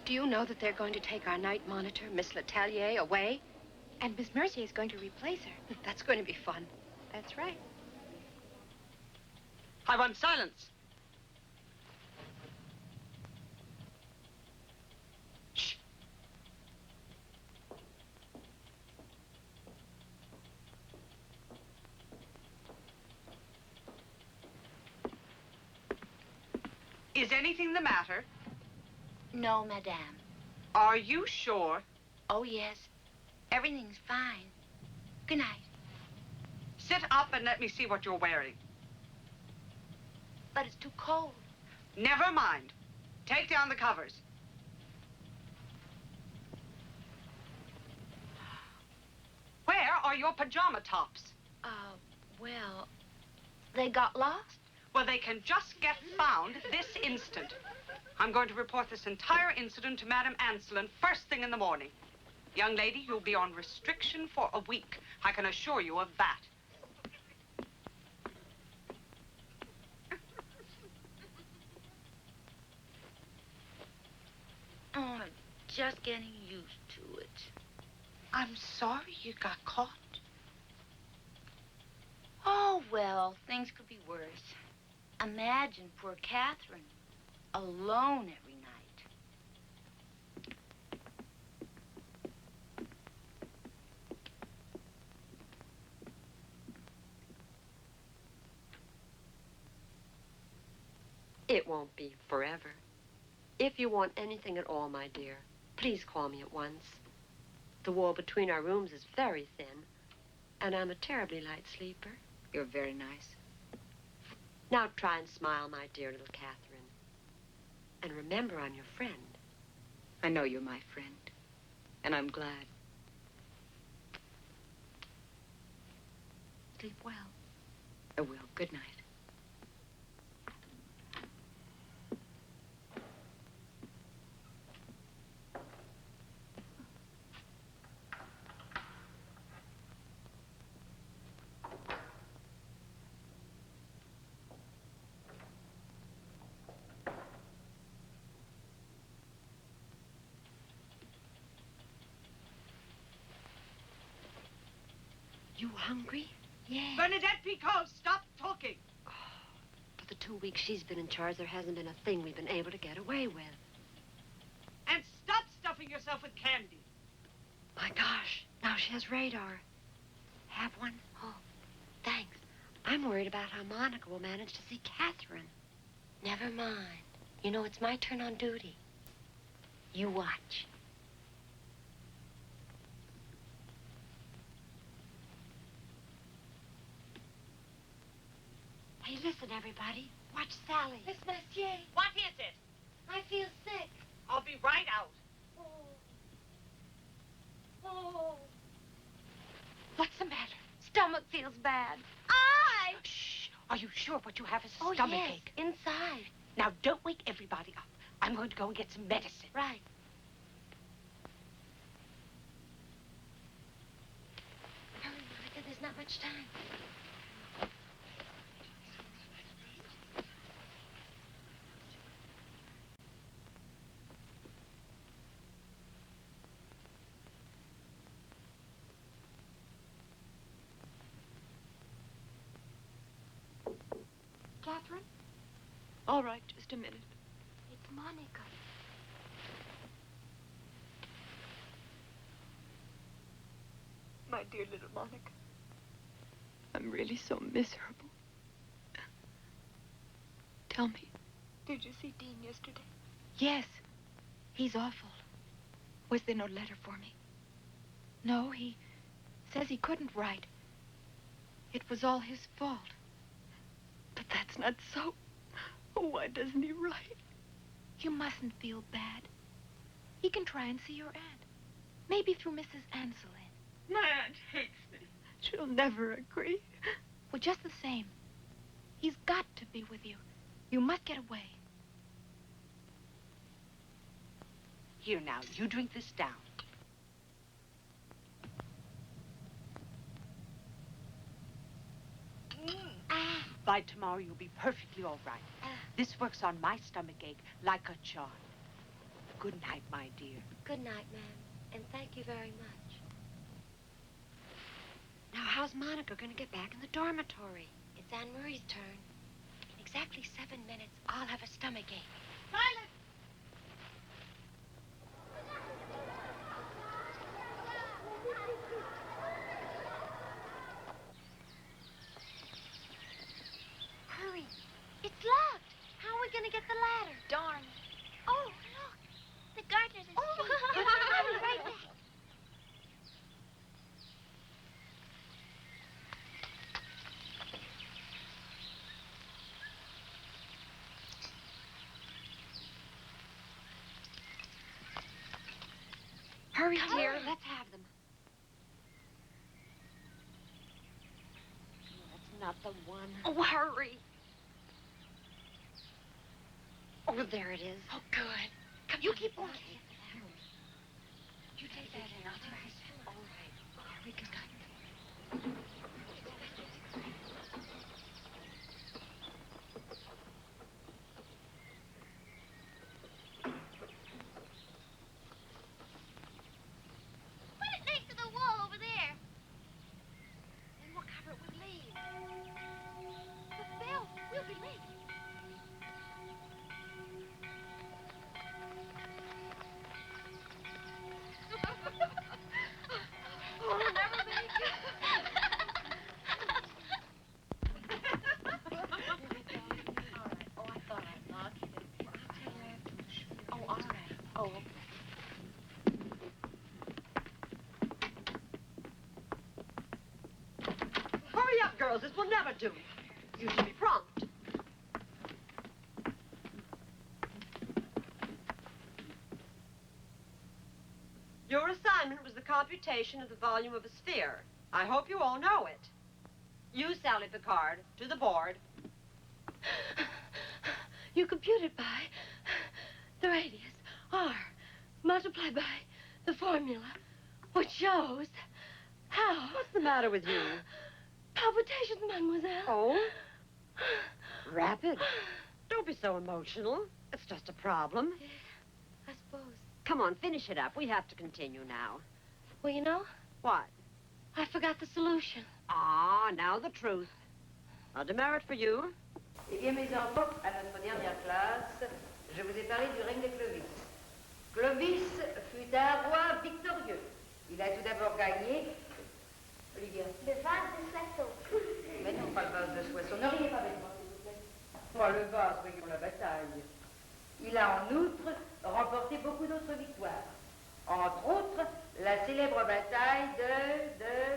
Do you know that they're going to take our night monitor, Miss Letellier, away? And Miss Mercier is going to replace her. That's going to be fun. That's right. I want silence. Shh. Is anything the matter? No, madame. Are you sure? Oh, yes. Everything's fine. Good night. Sit up and let me see what you're wearing. But it's too cold. Never mind. Take down the covers. Where are your pajama tops? Well, they got lost? Well, they can just get found this instant. I'm going to report this entire incident to Madame Anselin first thing in the morning. Young lady, you'll be on restriction for a week. I can assure you of that. Oh, I'm just getting used to it. I'm sorry you got caught. Oh, well, things could be worse. Imagine poor Catherine, alone every night. It won't be forever. If you want anything at all, my dear, please call me at once. The wall between our rooms is very thin, and I'm a terribly light sleeper. You're very nice. Now try and smile, my dear little Catherine. And remember, I'm your friend. I know you're my friend, and I'm glad. Sleep well. I will. Good night. You hungry? Yeah. Bernadette Picot, stop talking. For the 2 weeks she's been in charge, there hasn't been a thing we've been able to get away with. And stop stuffing yourself with candy. My gosh, now she has radar. Have one? Oh, thanks. I'm worried about how Monica will manage to see Catherine. Never mind. You know, it's my turn on duty. You watch. Hey, listen, everybody. Watch Sally. Miss Mercier, What is it? I feel sick. I'll be right out. Oh. What's the matter? Stomach feels bad. Shh. Are you sure what you have is a Oh, stomachache? yes, inside. Now, don't wake everybody up. I'm going to go and get some medicine. Right. Hurry, Monica, there's not much time. Catherine? All right, just a minute. It's Monica. My dear little Monica. I'm really so miserable. Tell me, did you see Dean yesterday? Yes. He's awful. Was there no letter for me? No, he says he couldn't write. It was all his fault. But that's not so. Oh, why doesn't he write? You mustn't feel bad. He can try and see your aunt. Maybe through Mrs. Anselin. My aunt hates me. She'll never agree. Well, just the same. He's got to be with you. You must get away. Here now, you drink this down. By tomorrow, you'll be perfectly all right. This works on my stomach ache like a charm. Good night, my dear. Good night, ma'am. And thank you very much. Now, how's Monica going to get back in the dormitory? It's Anne-Marie's turn. In exactly 7 minutes, I'll have a stomach ache. Silence! Hurry. It's locked. How are we going to get the ladder? Darn. Oh, look. The gardener's asleep. Oh, I'll be right back. Hurry, dear. Let's have them. That's not the one. Oh, hurry. Oh, there it is. Oh, good. Come, you keep walking. You take that in. I'll take this. All right. Here we go. Put it next to the wall over there. And we'll cover it with leaves. But Belle, we'll be late. We'll never make it. Oh, I thought I'd lock it. I'll tell you after. Oh, all right. Oh, okay. Hurry up, girls. This will never do. You should be prompt. Your assignment was the computation of the volume of a sphere. I hope you all know it. You, Sally Picard, to the board. You compute it by the radius, r, multiplied by the formula, which shows how... What's the matter with you? Palpitations, mademoiselle. Oh? Rapid. Don't be so emotional. It's just a problem. Yeah, I suppose. Come on, finish it up. We have to continue now. Well, you know, What? I forgot the solution. Ah, now the truth. A demerit for you. Eh bien, mes enfants, à notre dernière classe, je vous ai parlé du règne de Clovis. Clovis fut un roi victorieux. Il a tout d'abord gagné... Olivia. Le vase de Soissons. Mais non, pas le vase de Soissons. Ne riez pas avec moi, s'il vous plaît. Pas le vase, voyons la bataille. Il a en outre remporté beaucoup d'autres victoires. Entre autres, la célèbre bataille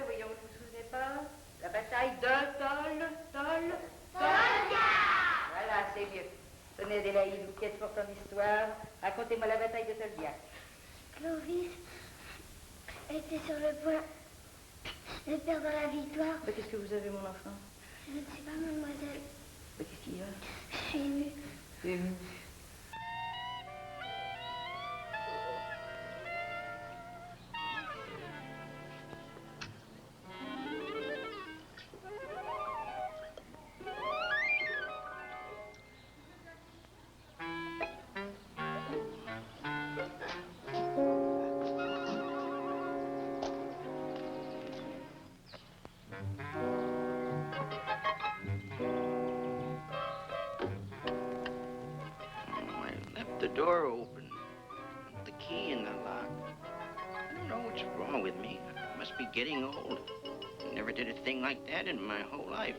voyons, vous vous souvenez pas? La bataille de Tol. Voilà, c'est mieux. Tenez, Adélaïde, vous qui êtes forte en histoire, racontez-moi la bataille de Tolbiac. Clovis était sur le point de perdre la victoire. Mais qu'est-ce que vous avez, mon enfant? Je ne sais pas, mademoiselle. Mais qu'est-ce qu'il y a? Je suis émue. Émue. The door open, the key in the lock. I don't know what's wrong with me. I must be getting old. I never did a thing like that in my whole life.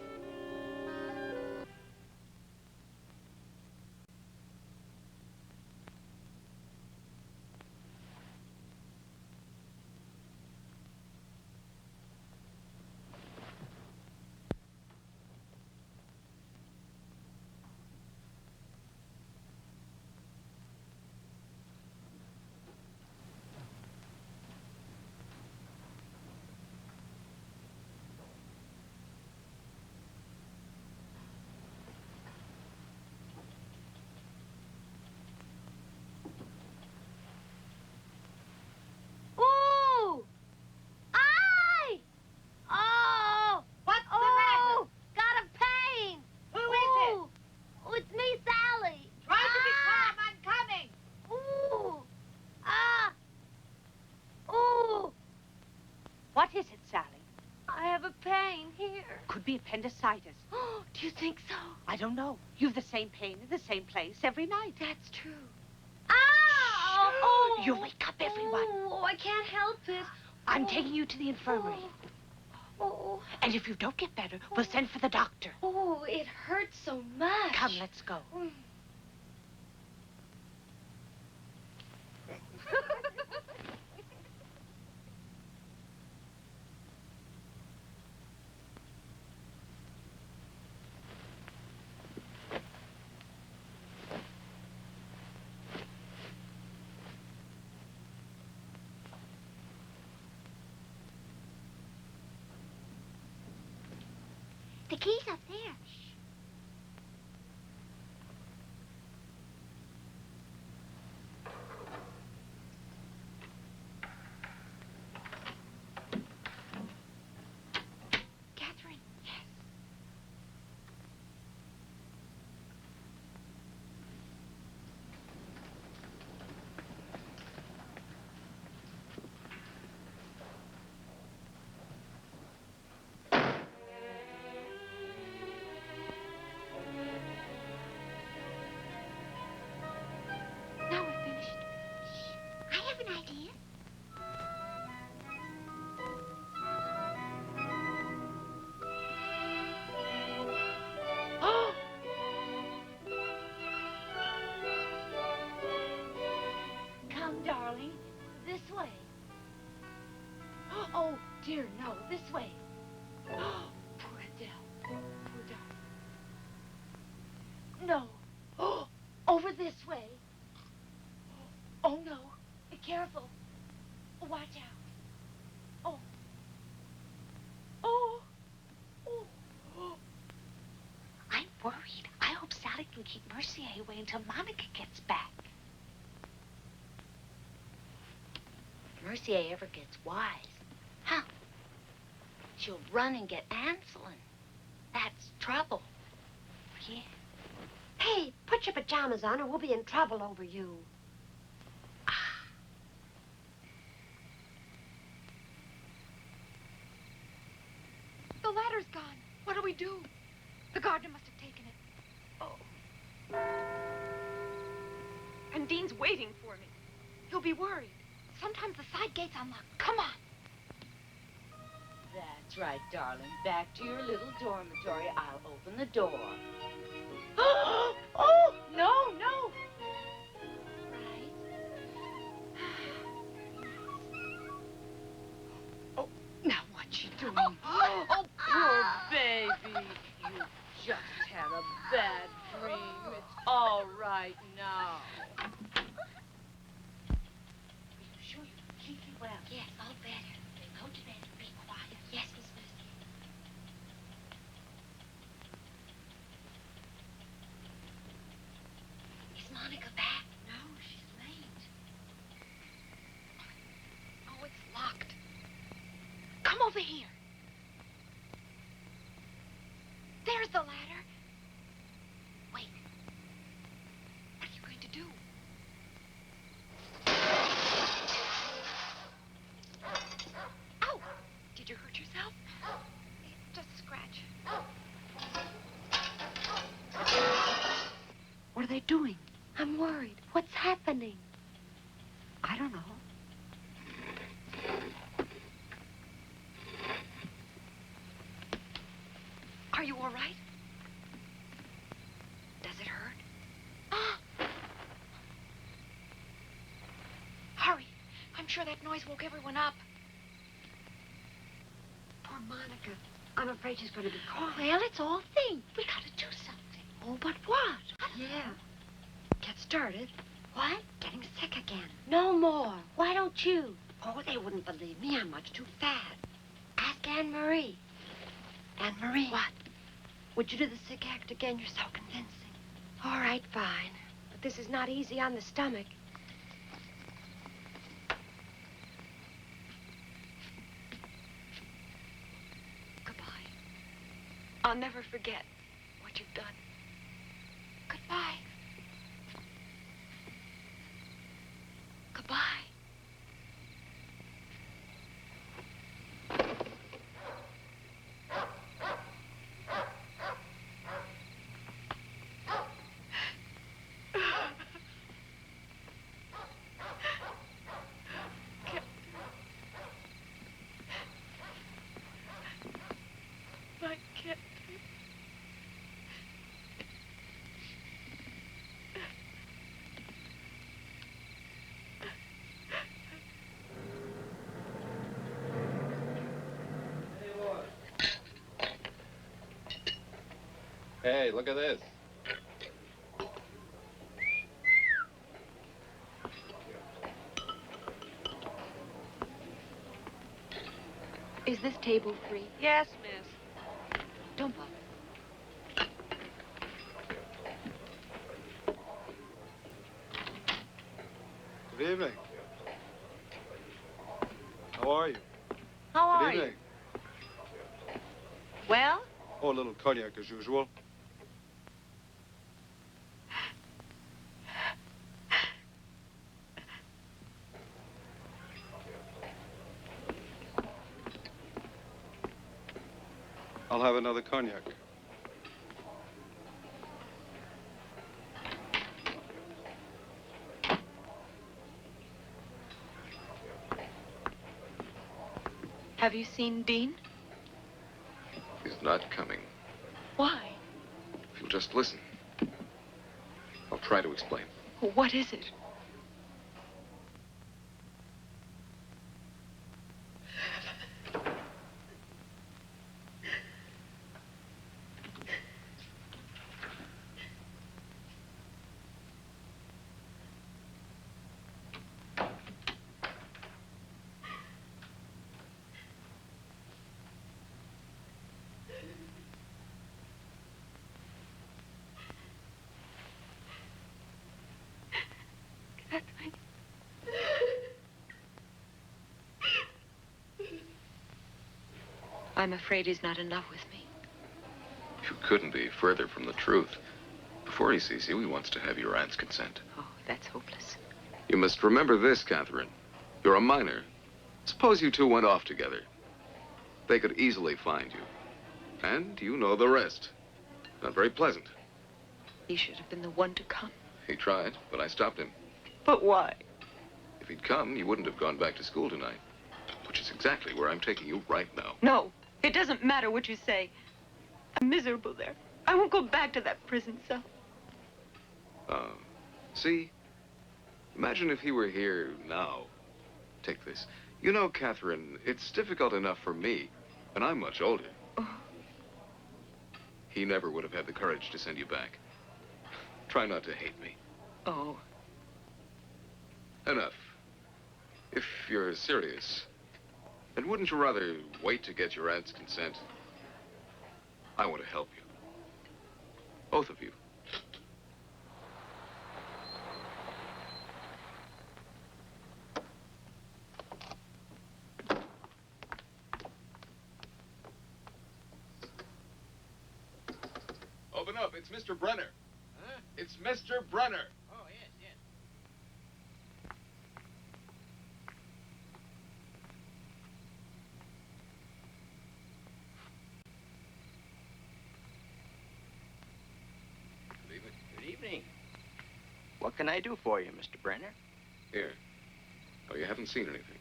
could be appendicitis. Oh, do you think so? I don't know. You've the same pain in the same place every night. That's true. Ow! Oh! You'll wake up everyone. Oh, I can't help it. I'm taking you to the infirmary. Oh. And if you don't get better, we'll send for the doctor. Oh, it hurts so much. Come, let's go. The key's up there. Catherine. Yes. Now we're finished. I have an idea. Come, darling. This way. Oh, dear, no. This way. Poor Adele. Poor darling. No. Over this way. Oh, no. Be careful. Watch out. Oh. Oh. Oh. I'm worried. I hope Sally can keep Mercier away until Monica gets back. If Mercier ever gets wise, she'll run and get Anselin. That's trouble. Yeah. Hey, put your pajamas on or we'll be in trouble over you. The ladder's gone. What do we do? The gardener must have taken it. Oh. And Dean's waiting for me. He'll be worried. Sometimes the side gate's unlocked. Come on. That's right, darling. Back to your little dormitory. I'll open the door. Oh, no, no. Right. Oh, now what's she doing? Oh, poor baby. You just had a bad dream. It's all right now. Are you sure you're completely well? Yes, all better. Go to bed. Be quiet. Yes, Miss Lucy. Is Monica back? No, she's late. Oh, it's locked. Come over here. There's the ladder. Wait. What are you going to do? Ow! Did you hurt yourself? Just a scratch. What are they doing? I'm worried. What's happening? I don't know. Are you all right? Does it hurt? Hurry. I'm sure that noise woke everyone up. Poor Monica. I'm afraid she's going to be crying. Well, it's all things. We got to do something. Oh, but what? Yeah. Get started. What? Getting sick again. No more. Why don't you? Oh, they wouldn't believe me. I'm much too fat. Ask Anne-Marie. Anne-Marie. What? Would you do the sick act again? You're so convincing. All right, fine. But this is not easy on the stomach. Goodbye. I'll never forget what you've done. Goodbye. Goodbye. Hey, look at this. Is this table free? Yes, miss. Don't bother. Good evening. How are you? How are Good you? evening. Well? Oh, a little cognac as usual. I'll have another cognac. Have you seen Dean? He's not coming. Why? If you'll just listen. I'll try to explain. What is it? I'm afraid he's not in love with me. You couldn't be further from the truth. Before he sees you, he wants to have your aunt's consent. Oh, that's hopeless. You must remember this, Catherine. You're a minor. Suppose you two went off together. They could easily find you. And you know the rest. Not very pleasant. He should have been the one to come. He tried, but I stopped him. But why? If he'd come, you wouldn't have gone back to school tonight. Which is exactly where I'm taking you right now. No, it doesn't matter what you say. I'm miserable there. I won't go back to that prison cell. See? Imagine if he were here now. Take this. You know, Catherine, it's difficult enough for me, and I'm much older. Oh. He never would have had the courage to send you back. Try not to hate me. Oh. Enough. If you're serious, then wouldn't you rather wait to get your aunt's consent? I want to help you. Both of you. Open up. It's Mr. Brenner. Huh? It's Mr. Brenner. Oh, yes, yes. Good evening. Good evening. What can I do for you, Mr. Brenner? Here. Oh, you haven't seen anything,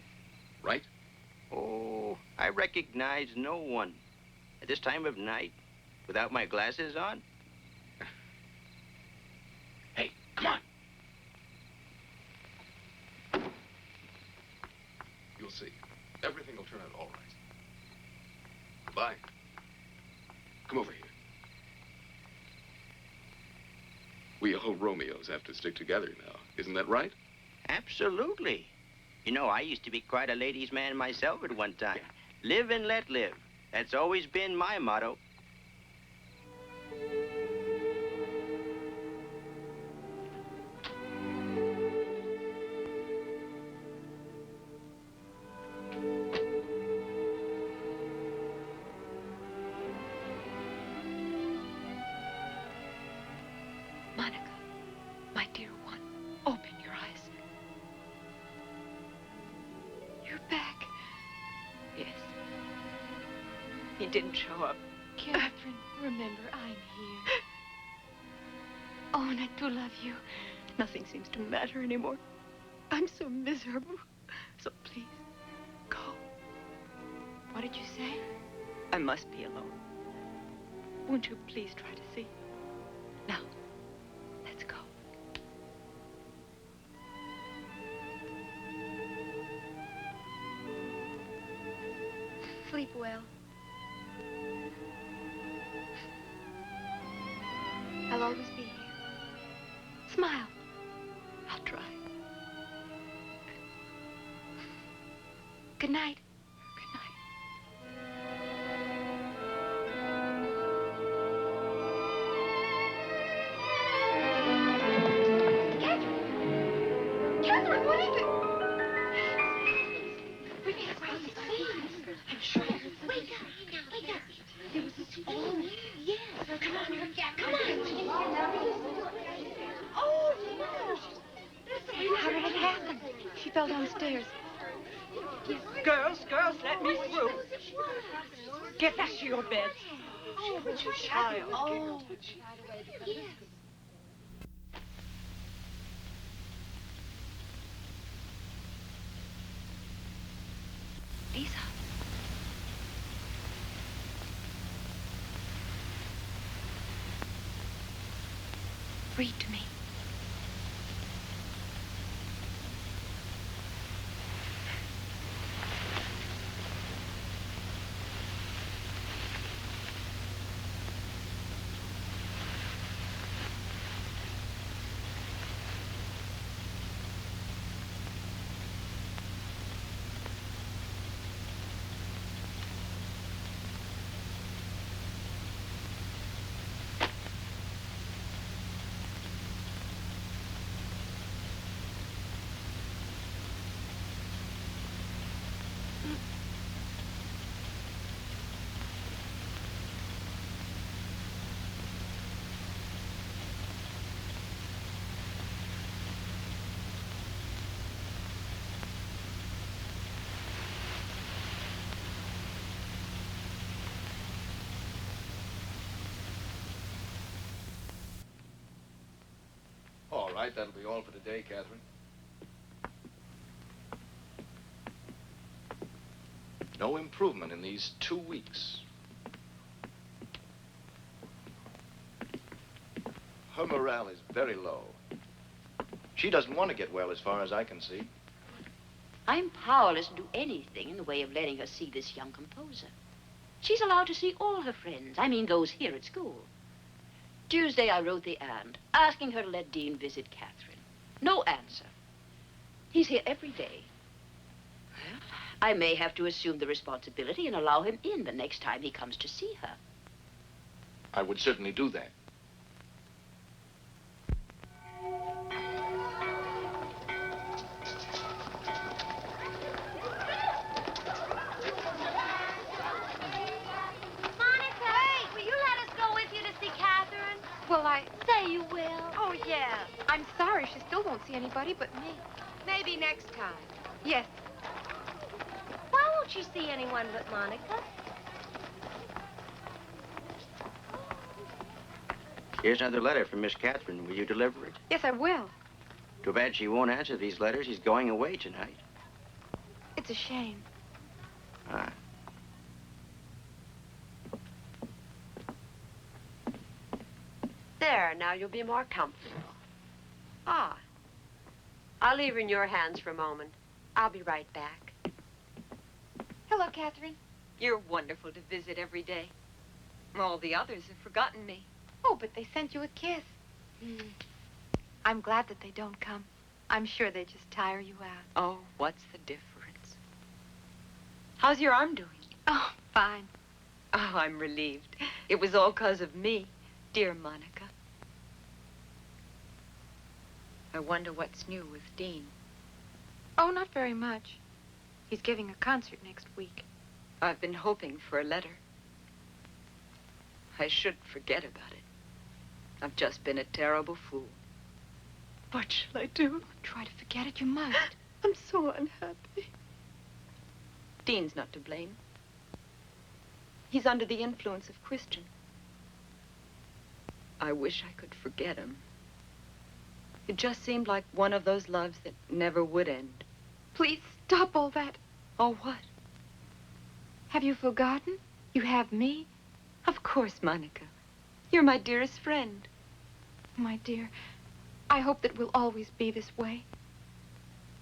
right? Oh, I recognize no one. At this time of night, without my glasses on? Hey, come on. You'll see. Everything will turn out all right. Goodbye. Come over here. We old Romeos have to stick together now. Isn't that right? Absolutely. You know, I used to be quite a ladies' man myself at one time. Live and let live. That's always been my motto. Monica, my dear one, open your eyes. You're back. Yes. He didn't show up. Catherine, remember, I'm here. Oh, and I do love you. Nothing seems to matter anymore. I'm so miserable. So please, go. What did you say? I must be alone. Won't you please try to see? Now, let's go. Sleep well. I'll always be here. Smile. I'll try. Good night. Catherine, what is it? We've had something. I'm sure. Wake up. Wake up. It was a school. Yes. Come on, come on. Oh, no. How did it happen? She fell downstairs. Girls, let me through. Get back to your beds. Oh, but you child. Oh. Yes. Lisa. Read to me. All right, that'll be all for today, Catherine. No improvement in these 2 weeks. Her morale is very low. She doesn't want to get well as far as I can see. I'm powerless to do anything in the way of letting her see this young composer. She's allowed to see all her friends. I mean, those here at school. Tuesday, I wrote the aunt, asking her to let Dean visit Catherine. No answer. He's here every day. Well, I may have to assume the responsibility and allow him in the next time he comes to see her. I would certainly do that. Well, Say you will. Oh, yeah. I'm sorry. She still won't see anybody but me. Maybe next time. Yes. Why won't she see anyone but Monica? Here's another letter from Miss Catherine. Will you deliver it? Yes, I will. Too bad she won't answer these letters. She's going away tonight. It's a shame. Ah. There, now you'll be more comfortable. Ah. I'll leave her in your hands for a moment. I'll be right back. Hello, Catherine. You're wonderful to visit every day. All the others have forgotten me. Oh, but they sent you a kiss. I'm glad that they don't come. I'm sure they just tire you out. Oh, what's the difference? How's your arm doing? Oh, fine. Oh, I'm relieved. It was all 'cause of me, dear Monica. I wonder what's new with Dean. Oh, not very much. He's giving a concert next week. I've been hoping for a letter. I should forget about it. I've just been a terrible fool. What shall I do? Try to forget it, you must. I'm so unhappy. Dean's not to blame. He's under the influence of Christian. I wish I could forget him. It just seemed like one of those loves that never would end. Please stop all that. Oh, what? Have you forgotten? You have me. Of course, Monica. You're my dearest friend. My dear, I hope that we'll always be this way.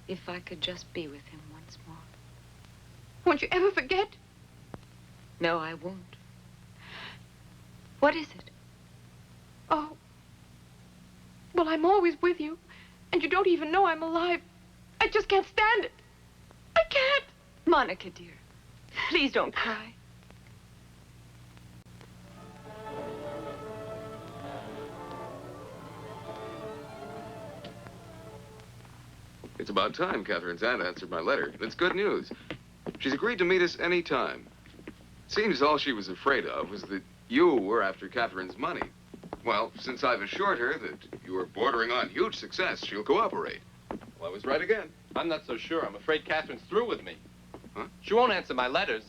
If I could just be with him once more. Won't you ever forget? No, I won't. What is it? Oh, Well, I'm always with you, and you don't even know I'm alive. I just can't stand it. I can't. Monica, dear, please don't cry. It's about time Catherine's aunt answered my letter. It's good news. She's agreed to meet us any time. Seems all she was afraid of was that you were after Catherine's money. Well, since I've assured her that you are bordering on huge success, she'll cooperate. Well, I was right again. I'm not so sure. I'm afraid Catherine's through with me. Huh? She won't answer my letters.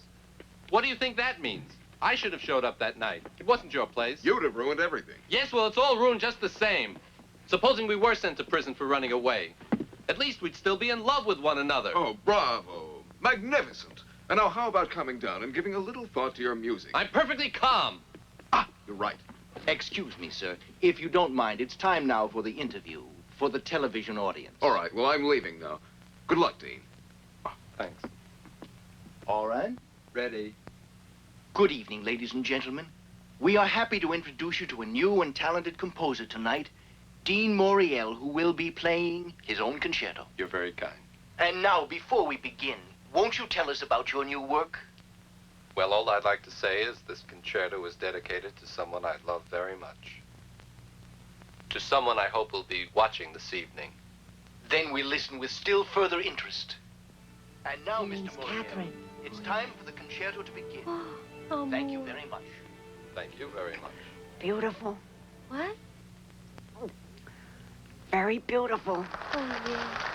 What do you think that means? I should have showed up that night. It wasn't your place. You'd have ruined everything. Yes, well, it's all ruined just the same. Supposing we were sent to prison for running away. At least we'd still be in love with one another. Oh, bravo. Magnificent. And now how about coming down and giving a little thought to your music? I'm perfectly calm. Ah, you're right. Excuse me, sir. If you don't mind, it's time now for the interview, for the television audience. All right, well, I'm leaving now. Good luck, Dean. Thanks. All right. Ready. Good evening, ladies and gentlemen. We are happy to introduce you to a new and talented composer tonight, Dean Moriel, who will be playing his own concerto. You're very kind. And now, before we begin, won't you tell us about your new work? Well, all I'd like to say is this concerto is dedicated to someone I love very much. To someone I hope will be watching this evening. Then we listen with still further interest. And now, He Mr. means Moriel, Catherine. it's time for the concerto to begin. Thank you very much. Thank you very much. Beautiful. What? Very beautiful. Oh, yeah.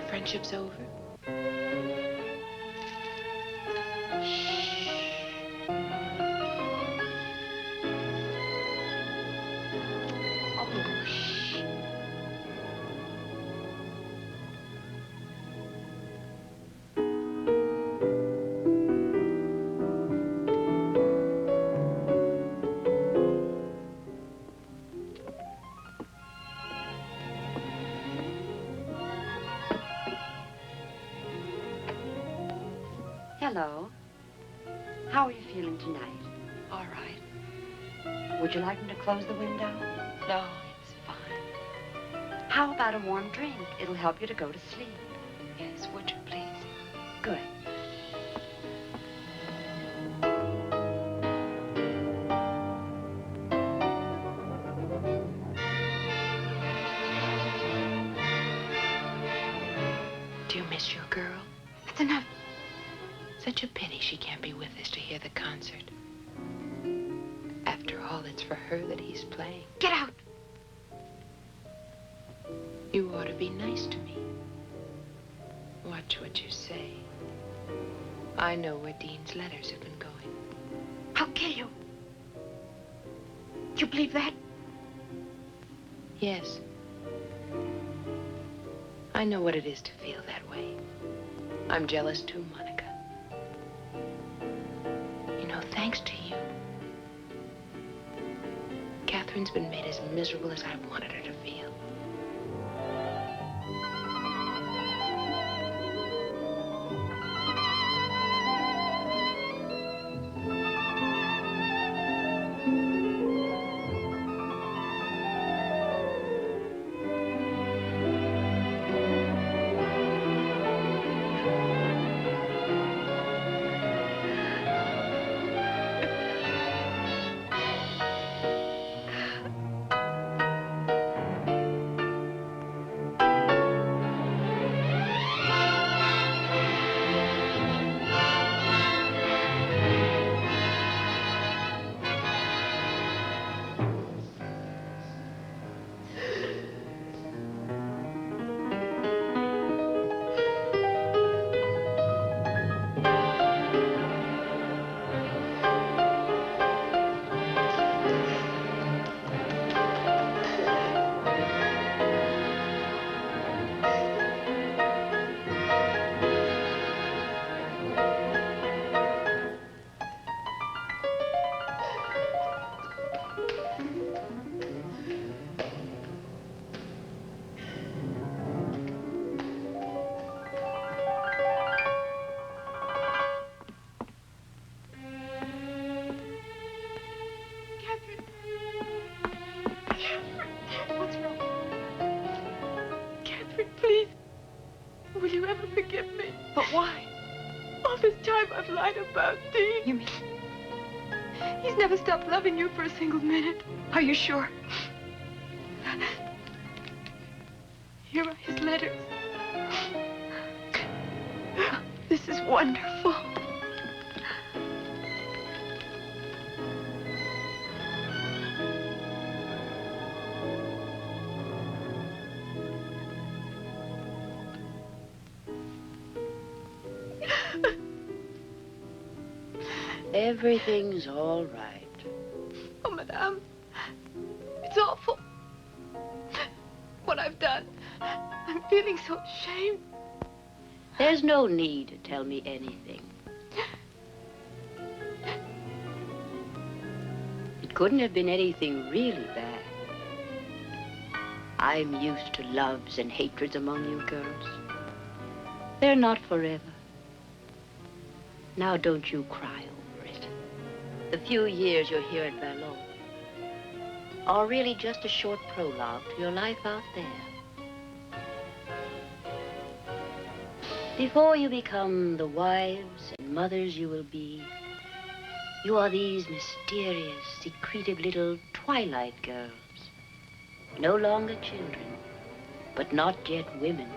Friendship's over. Hello. How are you feeling tonight? All right. Would you like me to close the window? No, it's fine. How about a warm drink? It'll help you to go to sleep. Yes, would you please? Good. Do you miss your girl? That's enough. Such a pity she can't be with us to hear the concert. After all, it's for her that he's playing. Get out! You ought to be nice to me. Watch what you say. I know where Dean's letters have been going. I'll kill you. Do you believe that? Yes. I know what it is to feel that way. I'm jealous too, Monica. You know, thanks to you, Catherine's been made as miserable as I wanted her to feel. you'll ever forgive me. But why? All this time I've lied about Dean. You mean? He's never stopped loving you for a single minute. Are you sure? Here are his letters. This is wonderful. Everything's all right. Oh, Madame, it's awful. What I've done. I'm feeling so ashamed. There's no need to tell me anything. It couldn't have been anything really bad. I'm used to loves and hatreds among you girls. They're not forever. Now don't you cry over it. The few years you're here at Verlhac are really just a short prologue to your life out there. Before you become the wives and mothers you will be, you are these mysterious, secretive little Twilight Girls. No longer children, but not yet women.